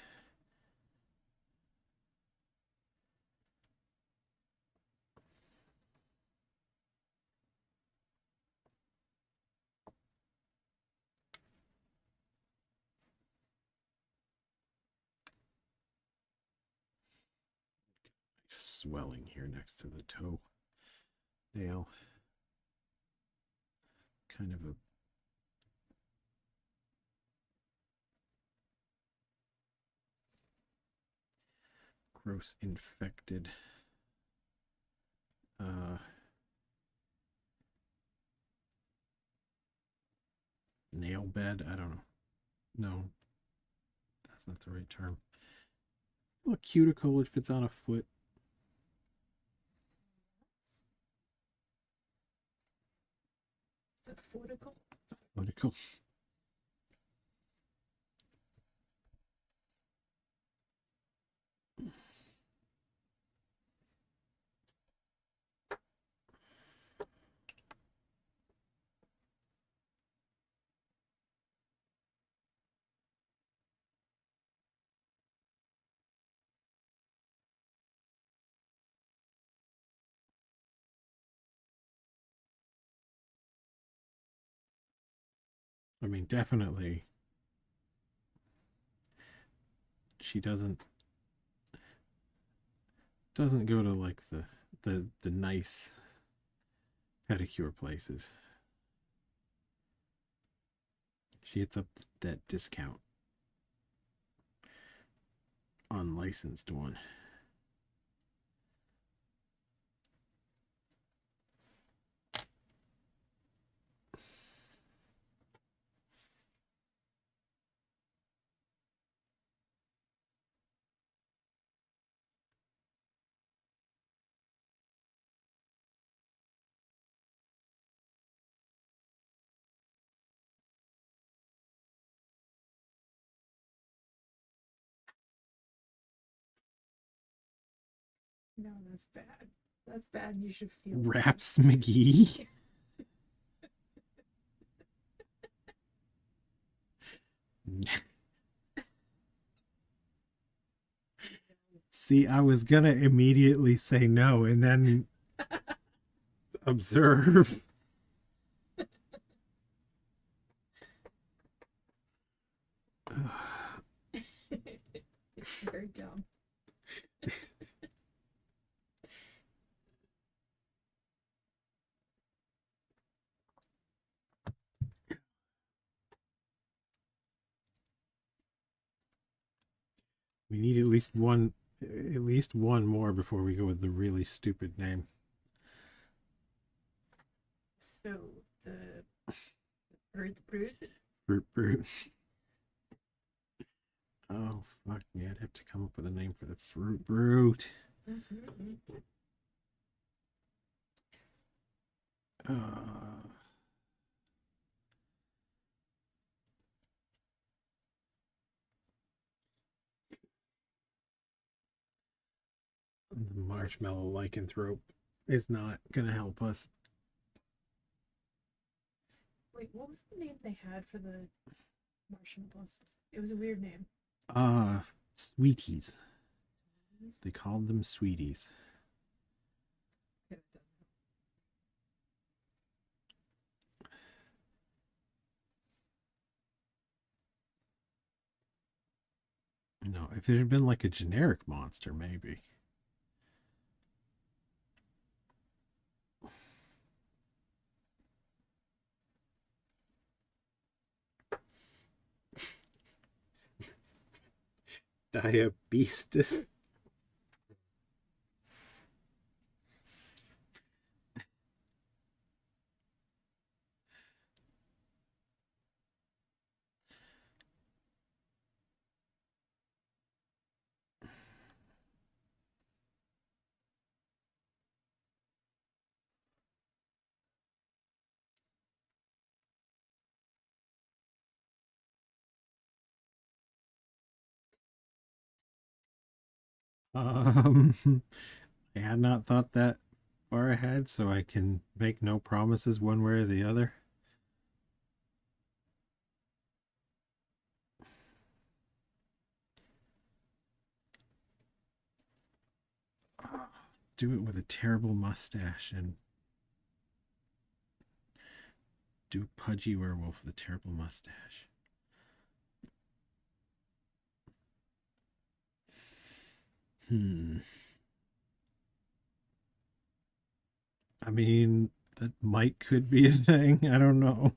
Swelling here next to the toe nail. Kind of a gross infected uh nail bed. I don't know. No, that's not the right term. A cuticle which fits on a foot. It's a forticle. Cuticle. I mean, definitely she doesn't go to like the nice pedicure places. She hits up that discount unlicensed one. No, that's bad. That's bad. You should feel bad. Raps McGee. See, I was gonna immediately say no and then observe. It's very dumb. We need at least one more before we go with the really stupid name. So the bird brood. Fruit Brute. Oh fuck me! I'd have to come up with a name for the Fruit Brute. Mm-hmm. Uh, the marshmallow lycanthrope is not gonna help us. Wait, what was the name they had for the marshmallows? It was a weird name. Uh, Sweeties. They called them sweeties. No, if it had been like a generic monster, maybe. Diabetes. Um, I had not thought that far ahead, so I can make no promises one way or the other. Do it with a terrible mustache and do pudgy werewolf with a terrible mustache. Hmm. I mean, that might could be a thing. I don't know.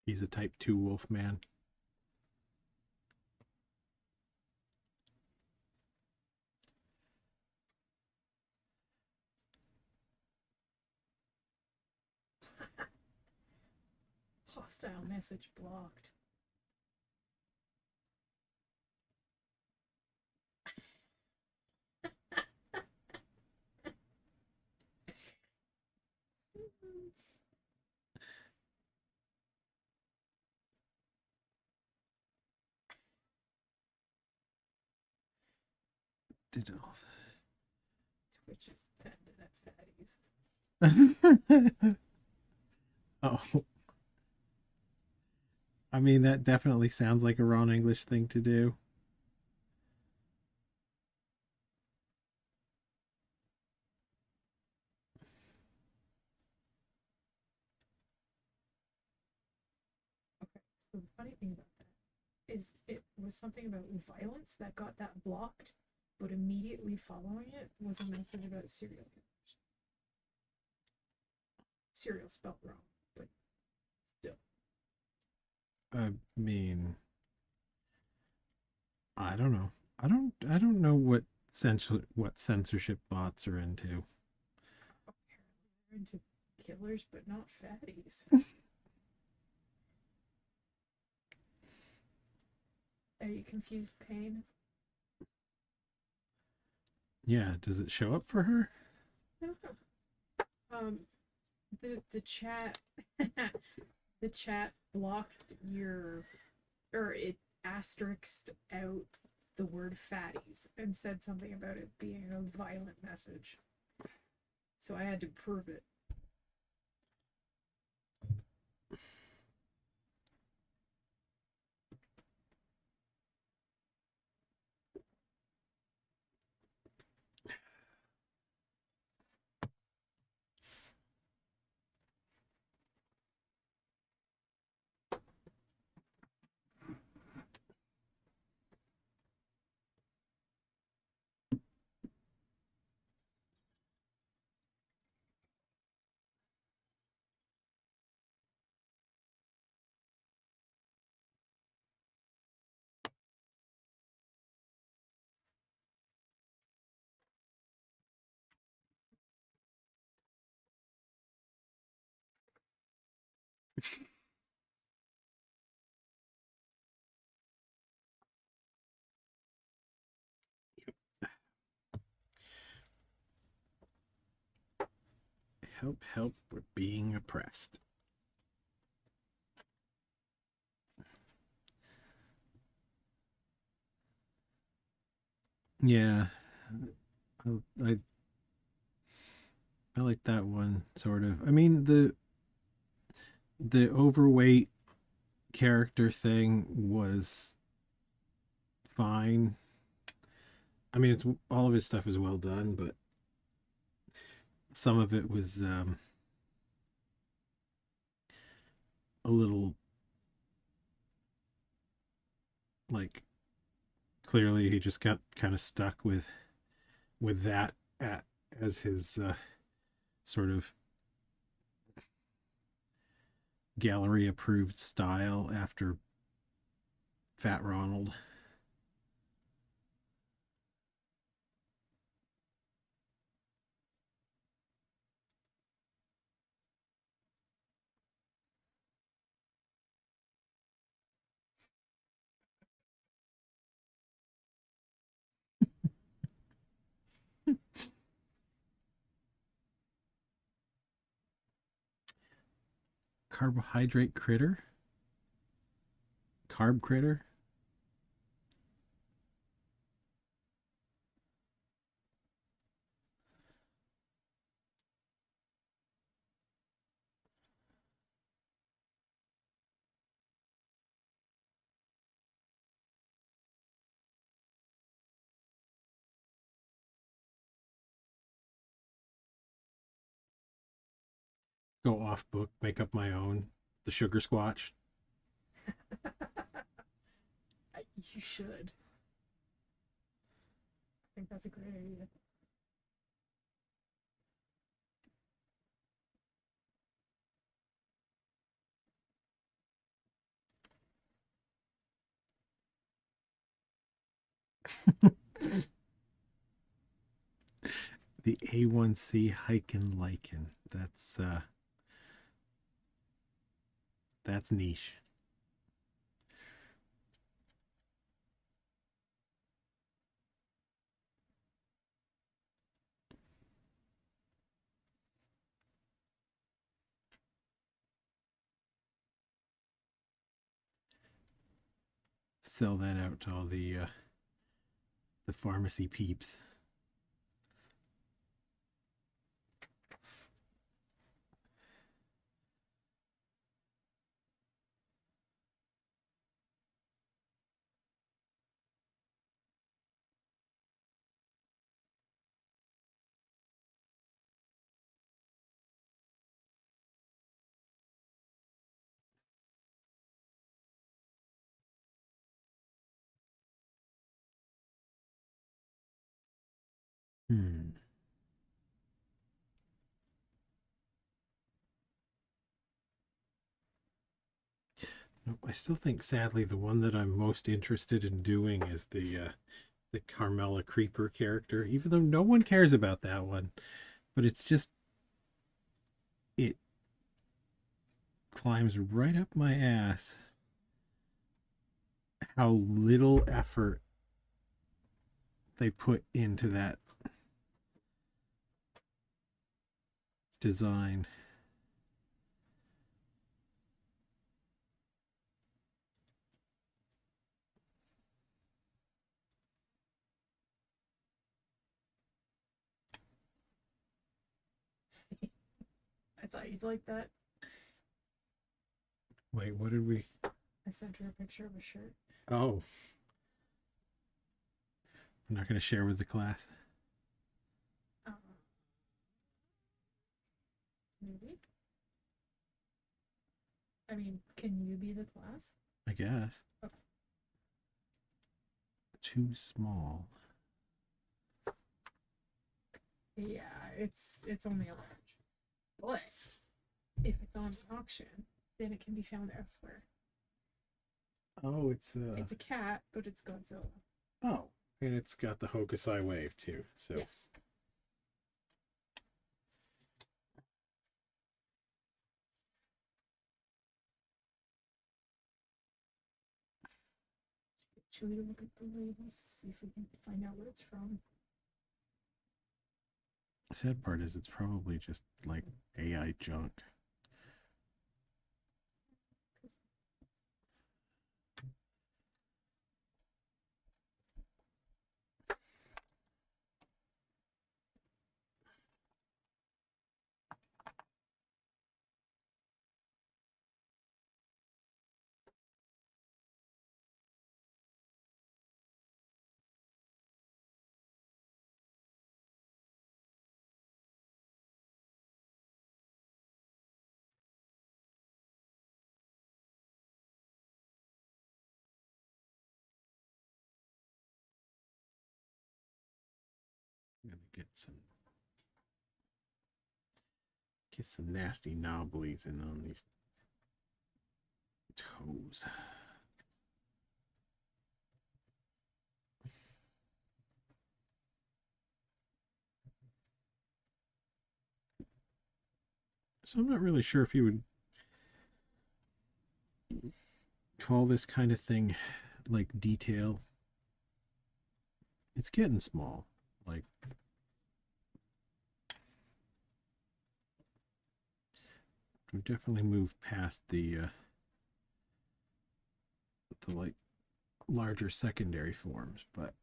He's a type 2 wolf man. Hostile message blocked. Did all Twitch is offended at fatties. Oh, I mean, that definitely sounds like a Ron English thing to do. Okay, so the funny thing about that is it was something about violence that got that blocked, but immediately following it was a message about serial killers. Serial spelled wrong, but still. I mean, I don't know. I don't know what censorship bots are into. Apparently they're into killers, but not fatties. Are you confused, Pain? Yeah, does it show up for her? I don't know. Um, the chat, the chat blocked your, or it asterisked out the word fatties and said something about it being a violent message. So I had to prove it. Help, help, we're being oppressed. Yeah, I I like that one sort of. I mean the overweight character thing was fine. I mean, it's all of his stuff is well done, but some of it was a little like clearly he just got kind of stuck with that at, as his sort of gallery approved style after Fat Ronald. Carbohydrate critter, carb critter. Go off book, make up my own. The sugar squatch. You should. I think that's a great idea. The A1C Heiken lichen. That's niche. Sell that out to all the pharmacy peeps. Hmm. Nope, I still think, sadly, the one that I'm most interested in doing is the Carmela Creeper character, even though no one cares about that one. But it's just it climbs right up my ass how little effort they put into that design. I thought you'd like that. Wait, what did we? I sent her a picture of a shirt. Oh, I'm not going to share with the class. Uh, maybe. I mean, can you be the class? I guess. Okay. Too small. Yeah, it's only a large. But if it's on auction, then it can be found elsewhere. Oh, It's a cat, but it's Godzilla. oh, and it's got the Hokusai wave too. So Yes. Should we look at the labels, see if we can find out what it's from? the sad part is it's probably just like AI junk. I'm gonna get some nasty knobblies in on these toes. So I'm not really sure if you would call this kind of thing like detail. It's getting small. Like we've definitely moved past the like larger secondary forms, but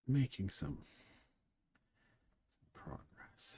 making some progress.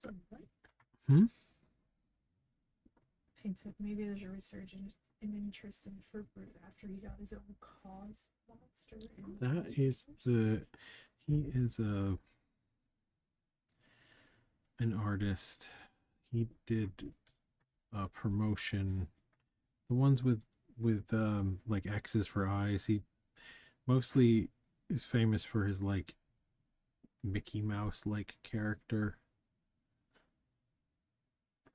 So, what? Hmm? Payne said maybe there's a resurgence in interest in fruit brute after he got his own cause monster. That is the he is an artist. He did a promotion. The ones with like X's for eyes. He mostly is famous for his like Mickey Mouse like character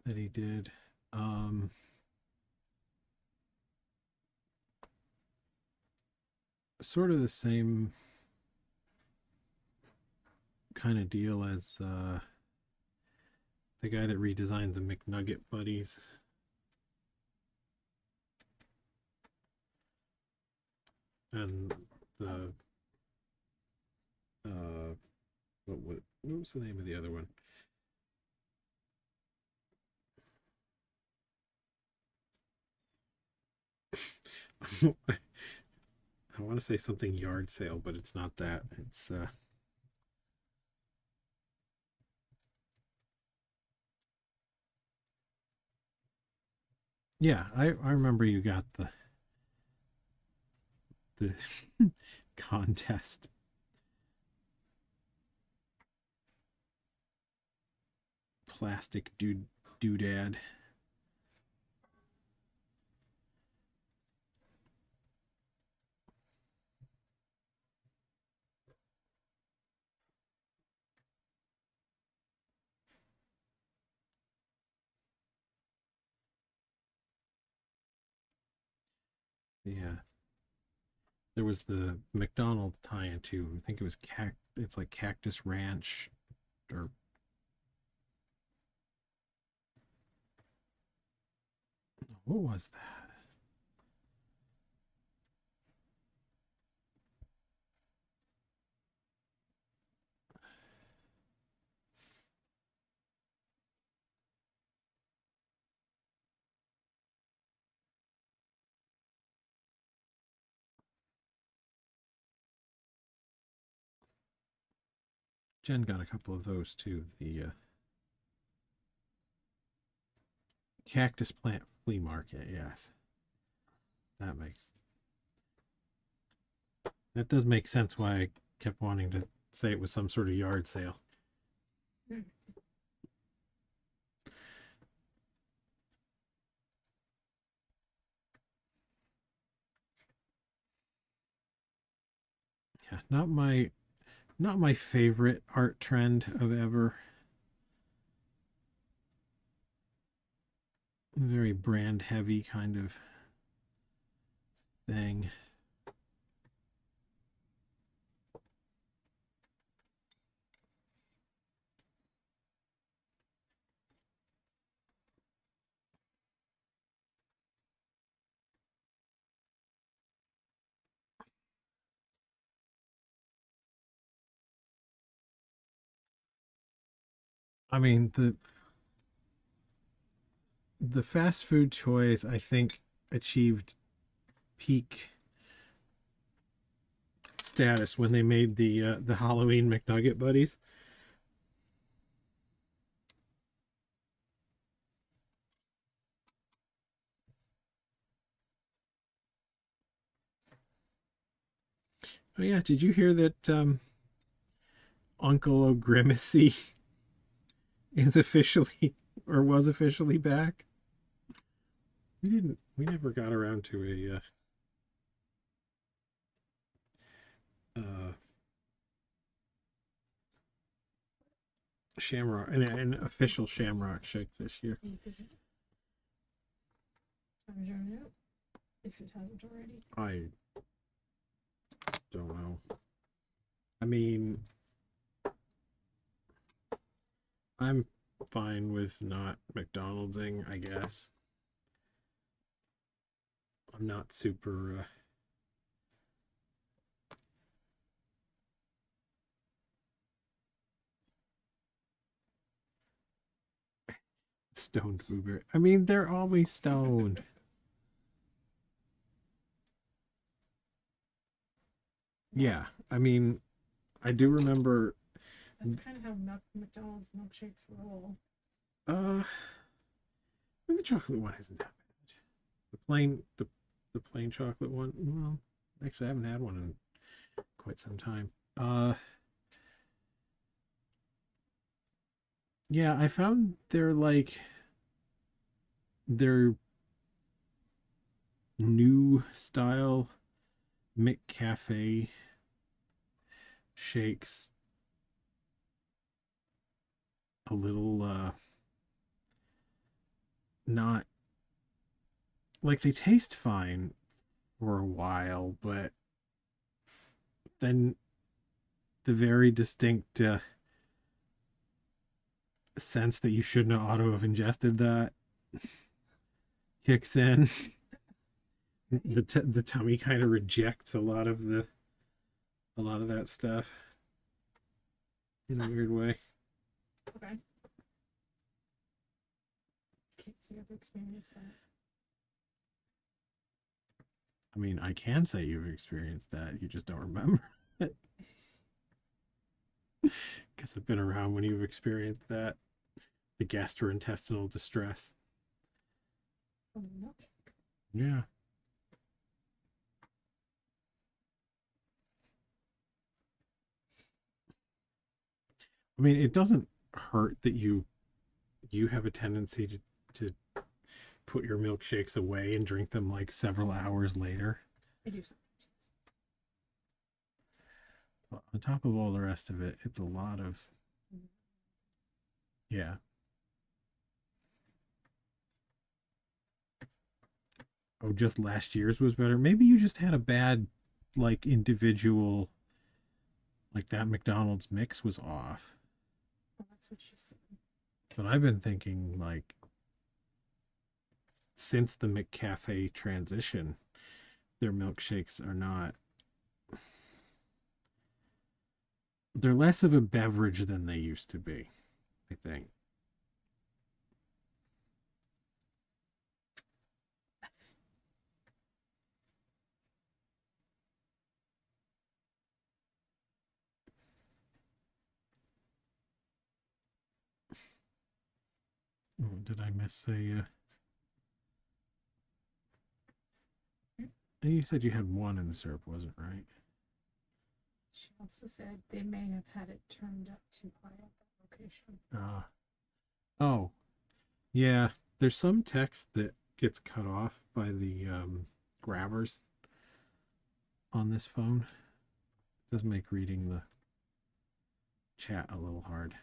that he did. Sort of the same kind of deal as the guy that redesigned the McNugget buddies. And the what was the name of the other one? I want to say something yard sale, but it's not that. It's yeah, I remember you got the contest. Plastic doodad. Yeah. There was the McDonald's tie-in too. I think it was it's like Cactus Ranch or what was that? Jen got a couple of those too. The cactus plant flea market. Yes, that makes that does make sense. Why I kept wanting to say it was some sort of yard sale. Yeah, not my favorite art trend of ever. Very brand heavy kind of thing. I mean the fast food toys I think achieved peak status when they made the Halloween McNugget buddies. Oh yeah, did you hear that Uncle O'Grimacy is officially or was officially back? We never got around to uh Shamrock an official Shamrock Shake this year. If it hasn't already. I don't know. I mean, I'm fine with not McDonald'sing, I guess. I'm not super stoned booger. I mean, they're always stoned. Yeah, I mean, I do remember. That's kind of how McDonald's milkshakes roll. Uh, the chocolate one isn't that bad. The plain chocolate one. Well, actually, I haven't had one in quite some time. Yeah, I found their new style McCafe shakes a little not like they taste fine for a while, but then the very distinct sense that you shouldn't auto have ingested that kicks in. The tummy kind of rejects a lot of that stuff in a weird way. Okay. Can't say I've experienced that. I mean, I can say you've experienced that. You just don't remember it because I've been around when you've experienced that. The gastrointestinal distress. Oh, no. Yeah. I mean, it doesn't hurt that you have a tendency to put your milkshakes away and drink them like several hours later. I do sometimes. But on top of all the rest of it, it's a lot of yeah. Oh, just last year's was better. Maybe you just had a bad like individual like that McDonald's mix was off. Well, that's what she said. But I've been thinking like since the McCafe transition, their milkshakes are not they're less of a beverage than they used to be, I think. Oh, did I miss a you said you had one in the syrup, wasn't right? She also said they may have had it turned up too high at that location. Oh, yeah. There's some text that gets cut off by the grabbers on this phone. It does make reading the chat a little hard.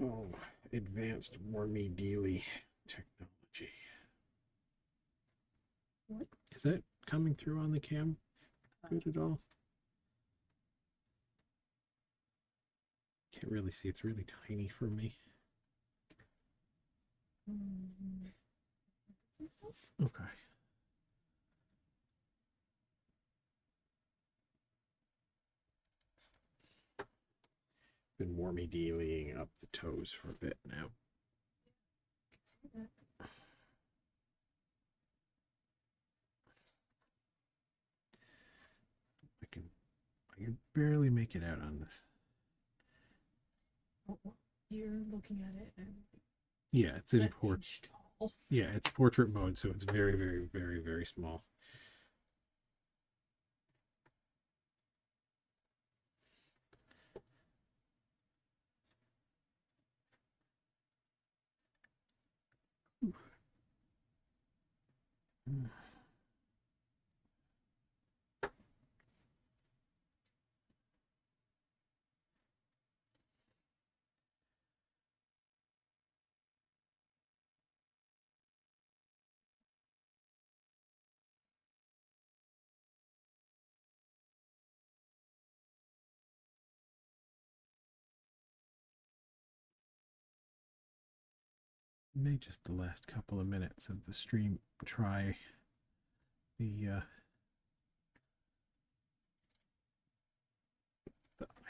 Oh, advanced wormy dealy technology. What? Is that coming through on the cam good at all? Can't really see. It's really tiny for me. Mm-hmm. Okay. Been wormy dealying up the toes for a bit now. I can see that. I can barely make it out on this. Oh, well, you're looking at it and Yeah, it's in an port. inch tall. Yeah, it's portrait mode, so it's very, very, very, very small. May just the last couple of minutes of the stream try the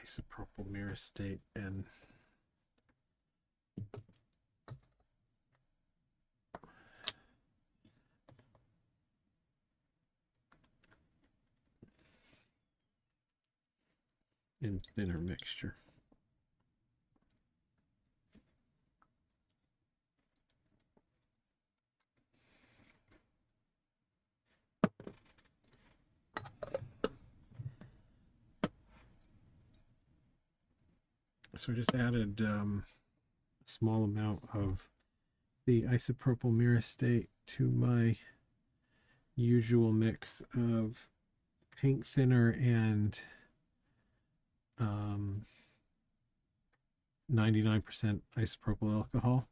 isopropyl mirror state and and thinner mixture. So I just added a small amount of the isopropyl myricate to my usual mix of paint thinner and 99% isopropyl alcohol.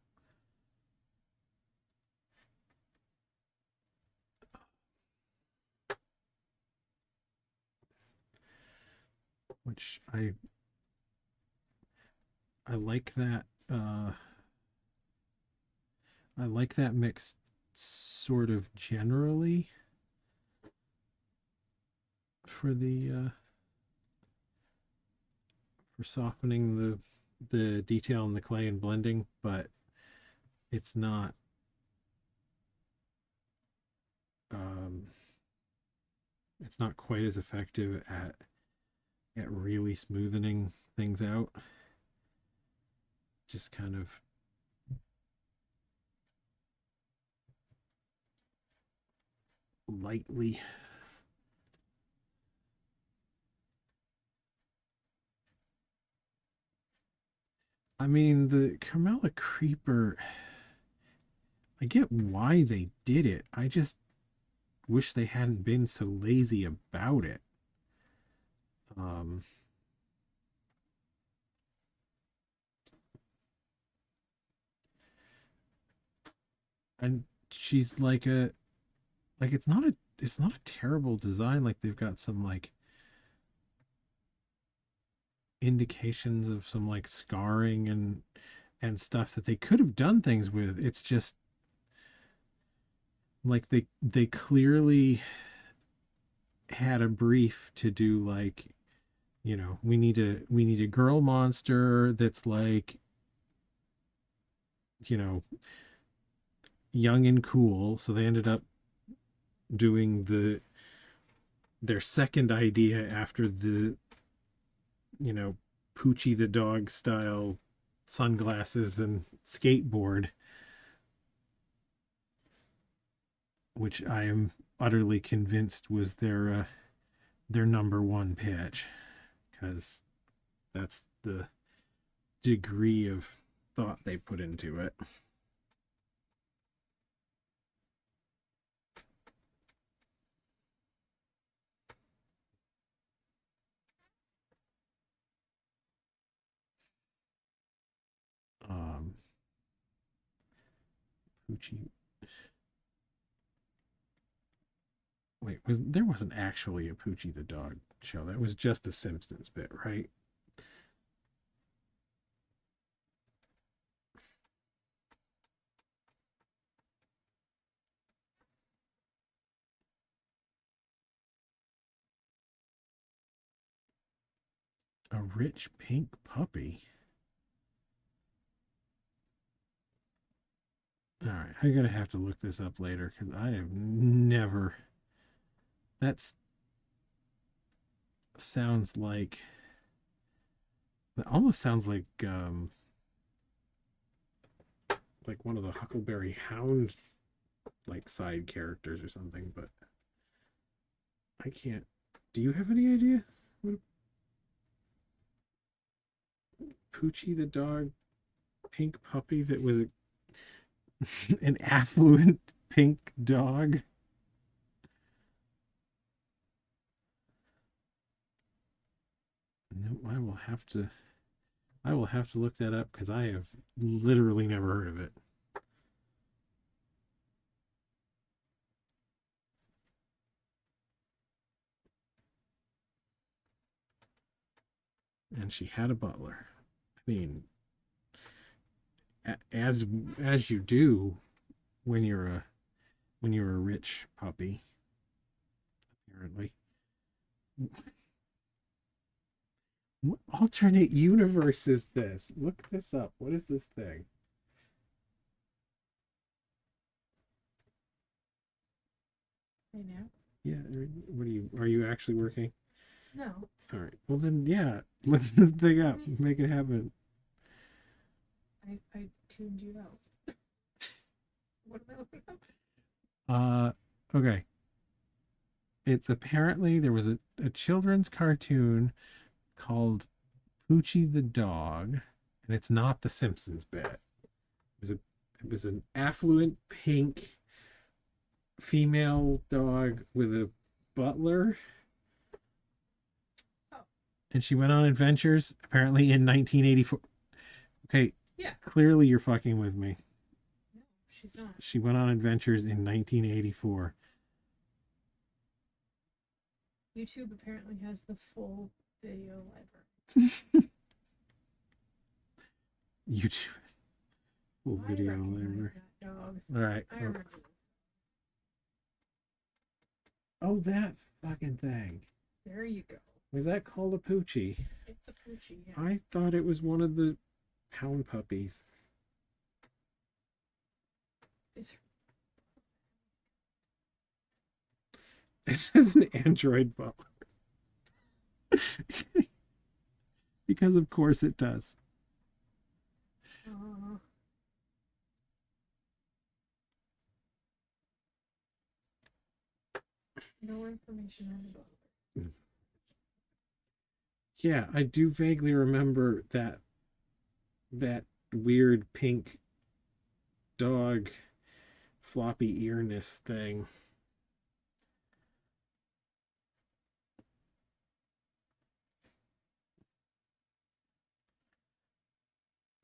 Which I like that I like that mix sort of generally for the for softening the detail in the clay and blending, but it's not um, it's not quite as effective at really smoothing things out. Just kind of lightly. I mean, the Carmela Creeper, I get why they did it. I just wish they hadn't been so lazy about it. Um, and she's like it's not a terrible design. Like they've got some like indications of some like scarring and stuff that they could have done things with. It's just like they clearly had a brief to do like, you know, we need a girl monster that's like, you know, young and cool. So they ended up doing their second idea after the, you know, Poochie the dog style sunglasses and skateboard, which I am utterly convinced was their number one pitch, because that's the degree of thought they put into it. Um, Poochie. Wait, there wasn't actually a Poochie the dog show. That was just a Simpsons bit, right? A rich pink puppy. All right, I'm gonna have to look this up later because I have never. That's sounds like that almost sounds like one of the Huckleberry Hound like side characters or something, but I can't. Do you have any idea what Poochie the dog pink puppy that was an affluent pink dog? No, I will have to look that up because I have literally never heard of it. And she had a butler. I mean, as as you do when you're a rich puppy, apparently. What alternate universe is this? Look this up. What is this thing? I know. Yeah, what are you actually working? No. All right. Well then, yeah. Look this thing up. I Make it happen. I tuned you out. What am I looking up? Uh, okay. It's apparently there was a children's cartoon called Poochie the dog, and it's not the Simpsons bit. It was an affluent pink female dog with a butler, Oh, and she went on adventures apparently in 1984. Okay, yeah. clearly you're fucking with me. No, she's not. She went on adventures in 1984. YouTube apparently has the full video library. YouTube full I video recognize library. that dog. All right. I remember this. Oh, that fucking thing. There you go. Was that called a Poochie? It's a Poochie, yeah. I thought it was one of the pound puppies. Is It is an android butler. Because of course it does. uh, no information on the butler. Yeah, I do vaguely remember that weird pink dog floppy earness thing.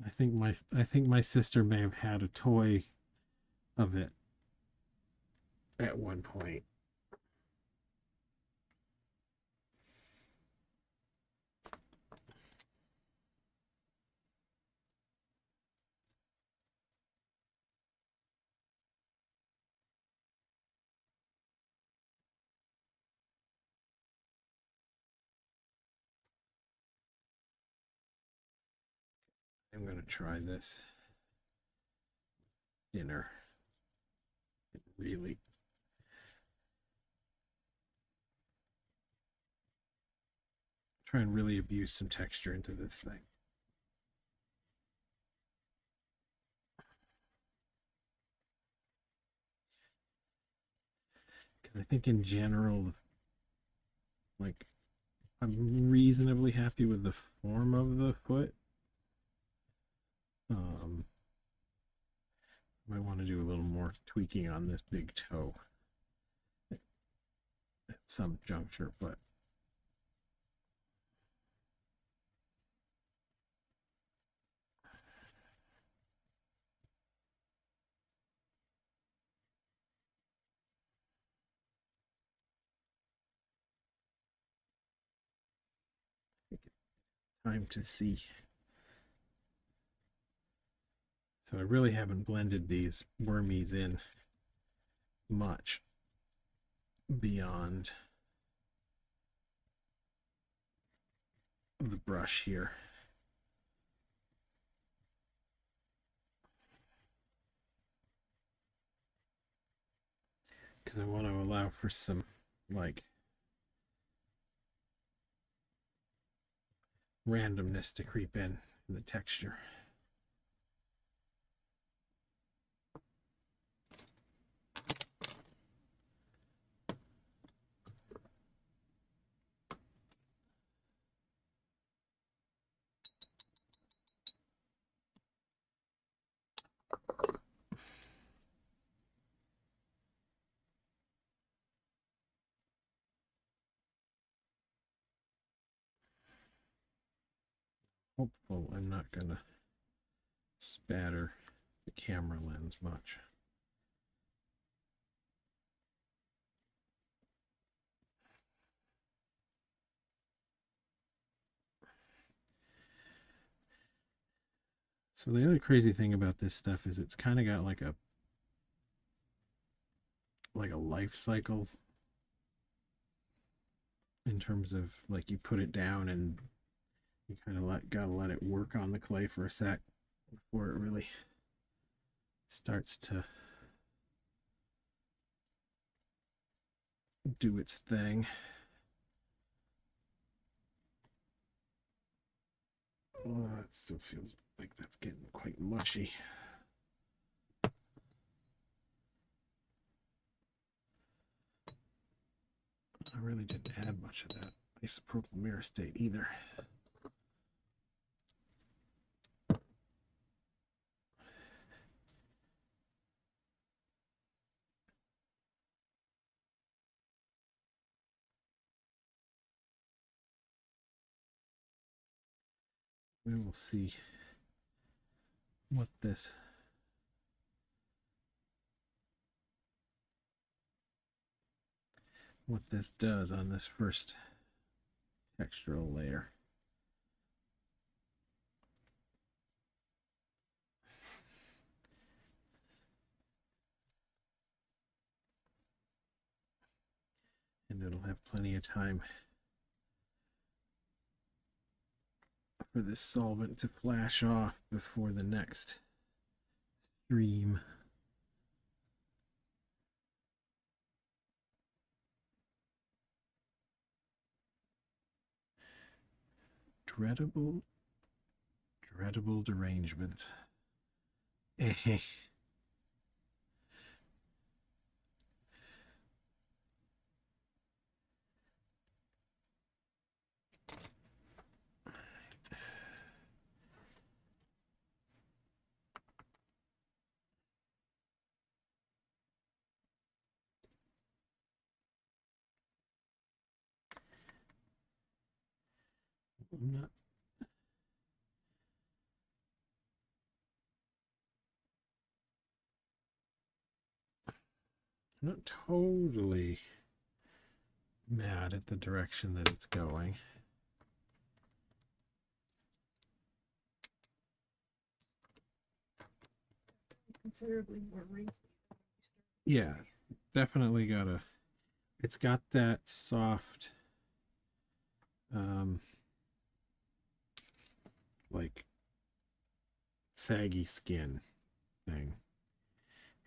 I think my sister may have had a toy of it at one point. I'm gonna try this dinner. Really try and really abuse some texture into this thing. Because I think in general, like, I'm reasonably happy with the form of the foot. Um, might want to do a little more tweaking on this big toe at some juncture, but time to see. So I really haven't blended these wormies in much beyond the brush here. Because I want to allow for some, like, randomness to creep in the texture. Hopeful I'm not gonna spatter the camera lens much. So the other crazy thing about this stuff is it's kind of got like a life cycle in terms of, like, you put it down and you kind of gotta let it work on the clay for a sec before it really starts to do its thing. That still feels like that's getting quite mushy. I really didn't add much of that isopropyl myristate either. We will see what this does on this first textural layer. And it'll have plenty of time for this solvent to flash off before the next stream. Dreadable derangement. I'm not totally mad at the direction that it's going. Considerably more ring speed. Yeah, definitely it's got that soft, like saggy skin thing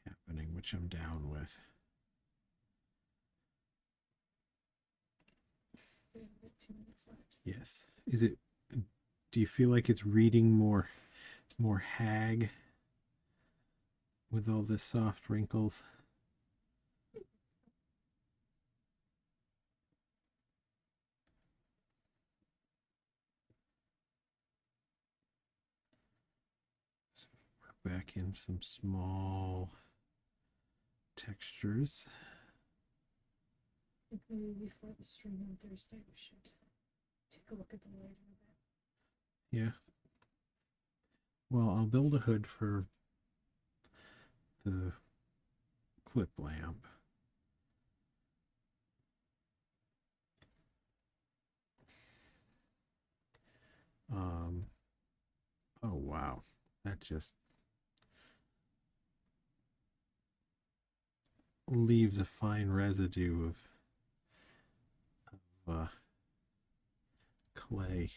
happening, which I'm down with. We have about 2 minutes left. Yes. Do you feel like it's reading more hag with all the soft wrinkles? Work back in some small textures. I think maybe before the stream on Thursday we should take a look at the lighting of that. Yeah. Well, I'll build a hood for the clip lamp. Oh wow, that just leaves a fine residue of clay.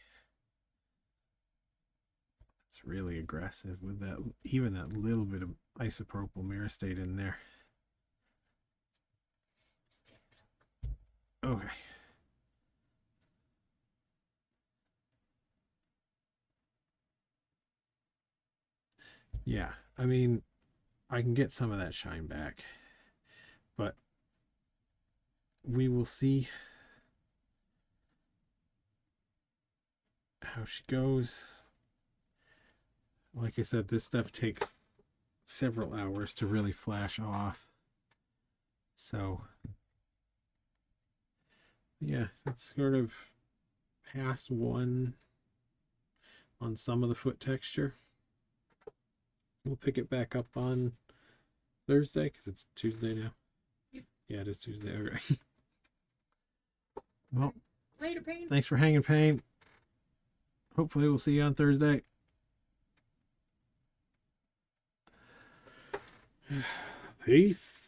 It's really aggressive with that, even that little bit of isopropyl myristate in there. Okay. Yeah, I mean, I can get some of that shine back, but we will see how she goes. Like I said, this stuff takes several hours to really flash off. So, yeah, it's sort of past one on some of the foot texture. We'll pick it back up on Thursday because it's Tuesday now. Yep. Yeah, it is Tuesday. Okay. Well, later, Pain. Thanks for hanging, Pain. Hopefully, we'll see you on Thursday. Peace.